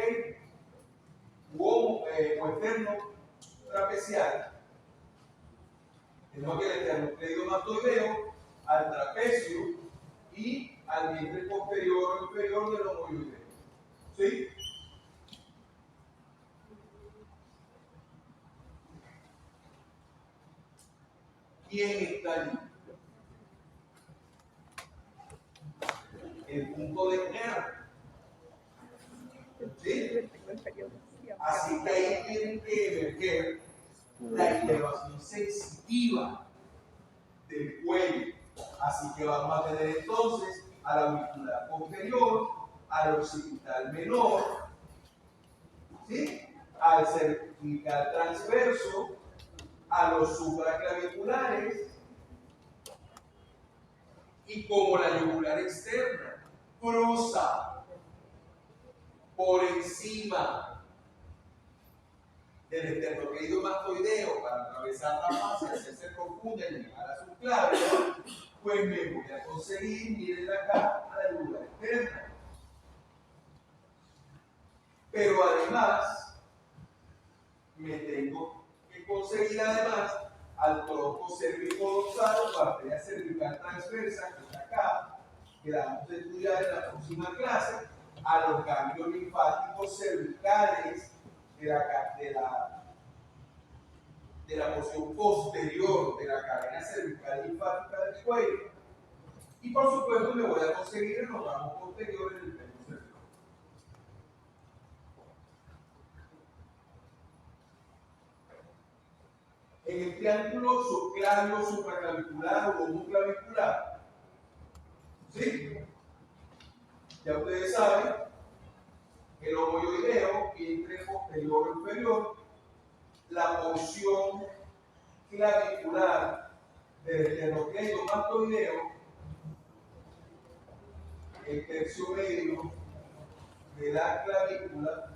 O externo trapecial, tenemos que el esternocleidomatoideo al trapecio y al vientre posterior o inferior del homoioideo. ¿Sí? ¿Quién está allí? El punto de R. ¿Sí? Así que ahí tiene que emerger la elevación sensitiva del cuello. Así que vamos a tener entonces a la auricular posterior, al occipital menor, ¿sí? Al cervical transverso, a los supraclaviculares y como la yugular externa cruza por encima del esternocleidomastoideo para atravesar la fase, hacerse profunda y llegar a su clave, pues me voy a conseguir, miren acá, a la yugular externa. Pero además, me tengo que conseguir además al tronco cervicodorsal o arteria cervical transversa, que está acá, que vamos a estudiar en la próxima clase, a los ganglios linfáticos cervicales de la porción posterior de la cadena cervical linfática del cuello. Y por supuesto me voy a conseguir en los ramos posteriores del pelo cervical. En el triángulo subclavio, supraclavicular o homoclavicular, ¿sí? Ya ustedes saben, el homoyoideo, vientre posterior o inferior, la porción clavicular del esternocleidomastoideo, el tercio medio de la clavícula,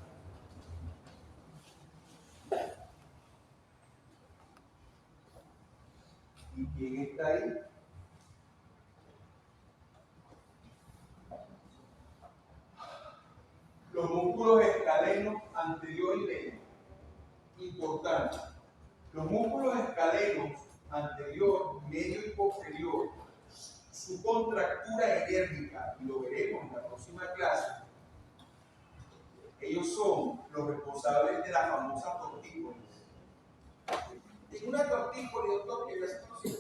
¿y quién está ahí? Los músculos escalenos anterior y medio. Importante. Los músculos escalenos anterior, medio y posterior, su contractura enérgica, y lo veremos en la próxima clase, ellos son los responsables de la famosa tortícolis. En una tortícolis, doctor, que ya se conoce.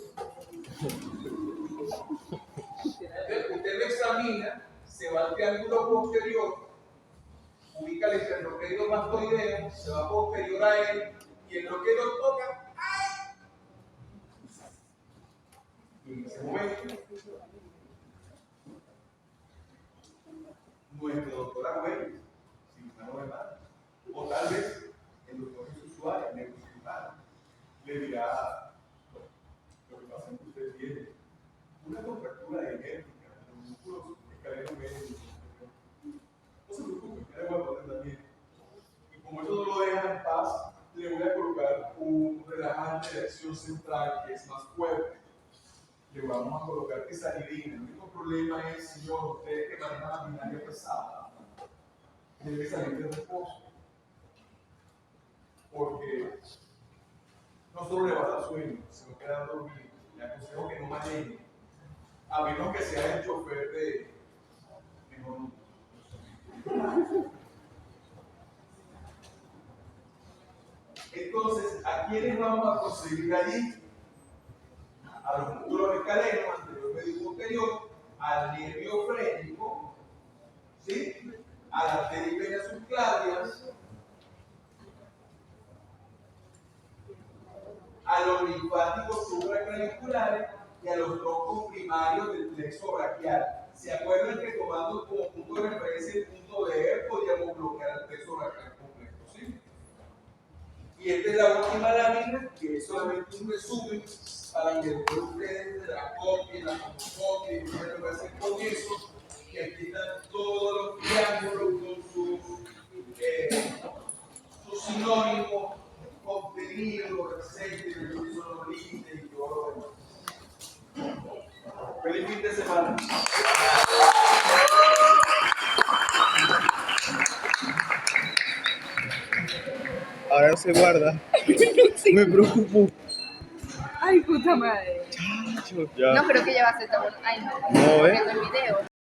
Usted lo examina, se va al triángulo posterior, ubica el esternocleidomastoideo, se va posterior a él, y en lo que lo toca, ¡ay! Y en ese momento, nuestro doctor Agüero, cirujano verbal, o tal vez el doctor Jesús Suárez, neurocirujano, le dirá: lo que pasa es que usted tiene una contractura enérgica en los músculos escalenos medios. No se preocupe, ya le voy a poner también. Y como eso no lo deja en paz, le voy a colocar un relajante de acción central que es más fuerte. Le vamos a colocar quizalidina. El único problema es, señor, usted que maneja la maquinaria pesada, tiene que salir de reposo. Porque no solo le va a dar sueño, se va a quedar dormido. Le aconsejo que no maneje, a menos que sea el chofer de mejor no. Entonces, ¿a quiénes vamos a conseguir allí? A los músculos escalenos, anterior, medio y posterior, al nervio frénico, ¿sí? A las arterias y venas subclavias, a los linfáticos supraclaviculares y a los troncos primarios del plexo braquial. ¿Se acuerdan que tomando como punto de referencia el punto de E podíamos bloquear el plexo braquial completo? ¿Sí? Y esta es la última lámina, que es solamente un resumen para que después ustedes la copien, la fotocopien, y vean lo que hacen con eso. Y aquí están todos los triángulos con sus sinónimos, contenido, receta, los límites y todo lo demás. Feliz fin de semana. Ahora se guarda. Me preocupo. Ay, puta madre. Ya. No, pero que ya va a ser todo. Ay, no. No, Viendo el video.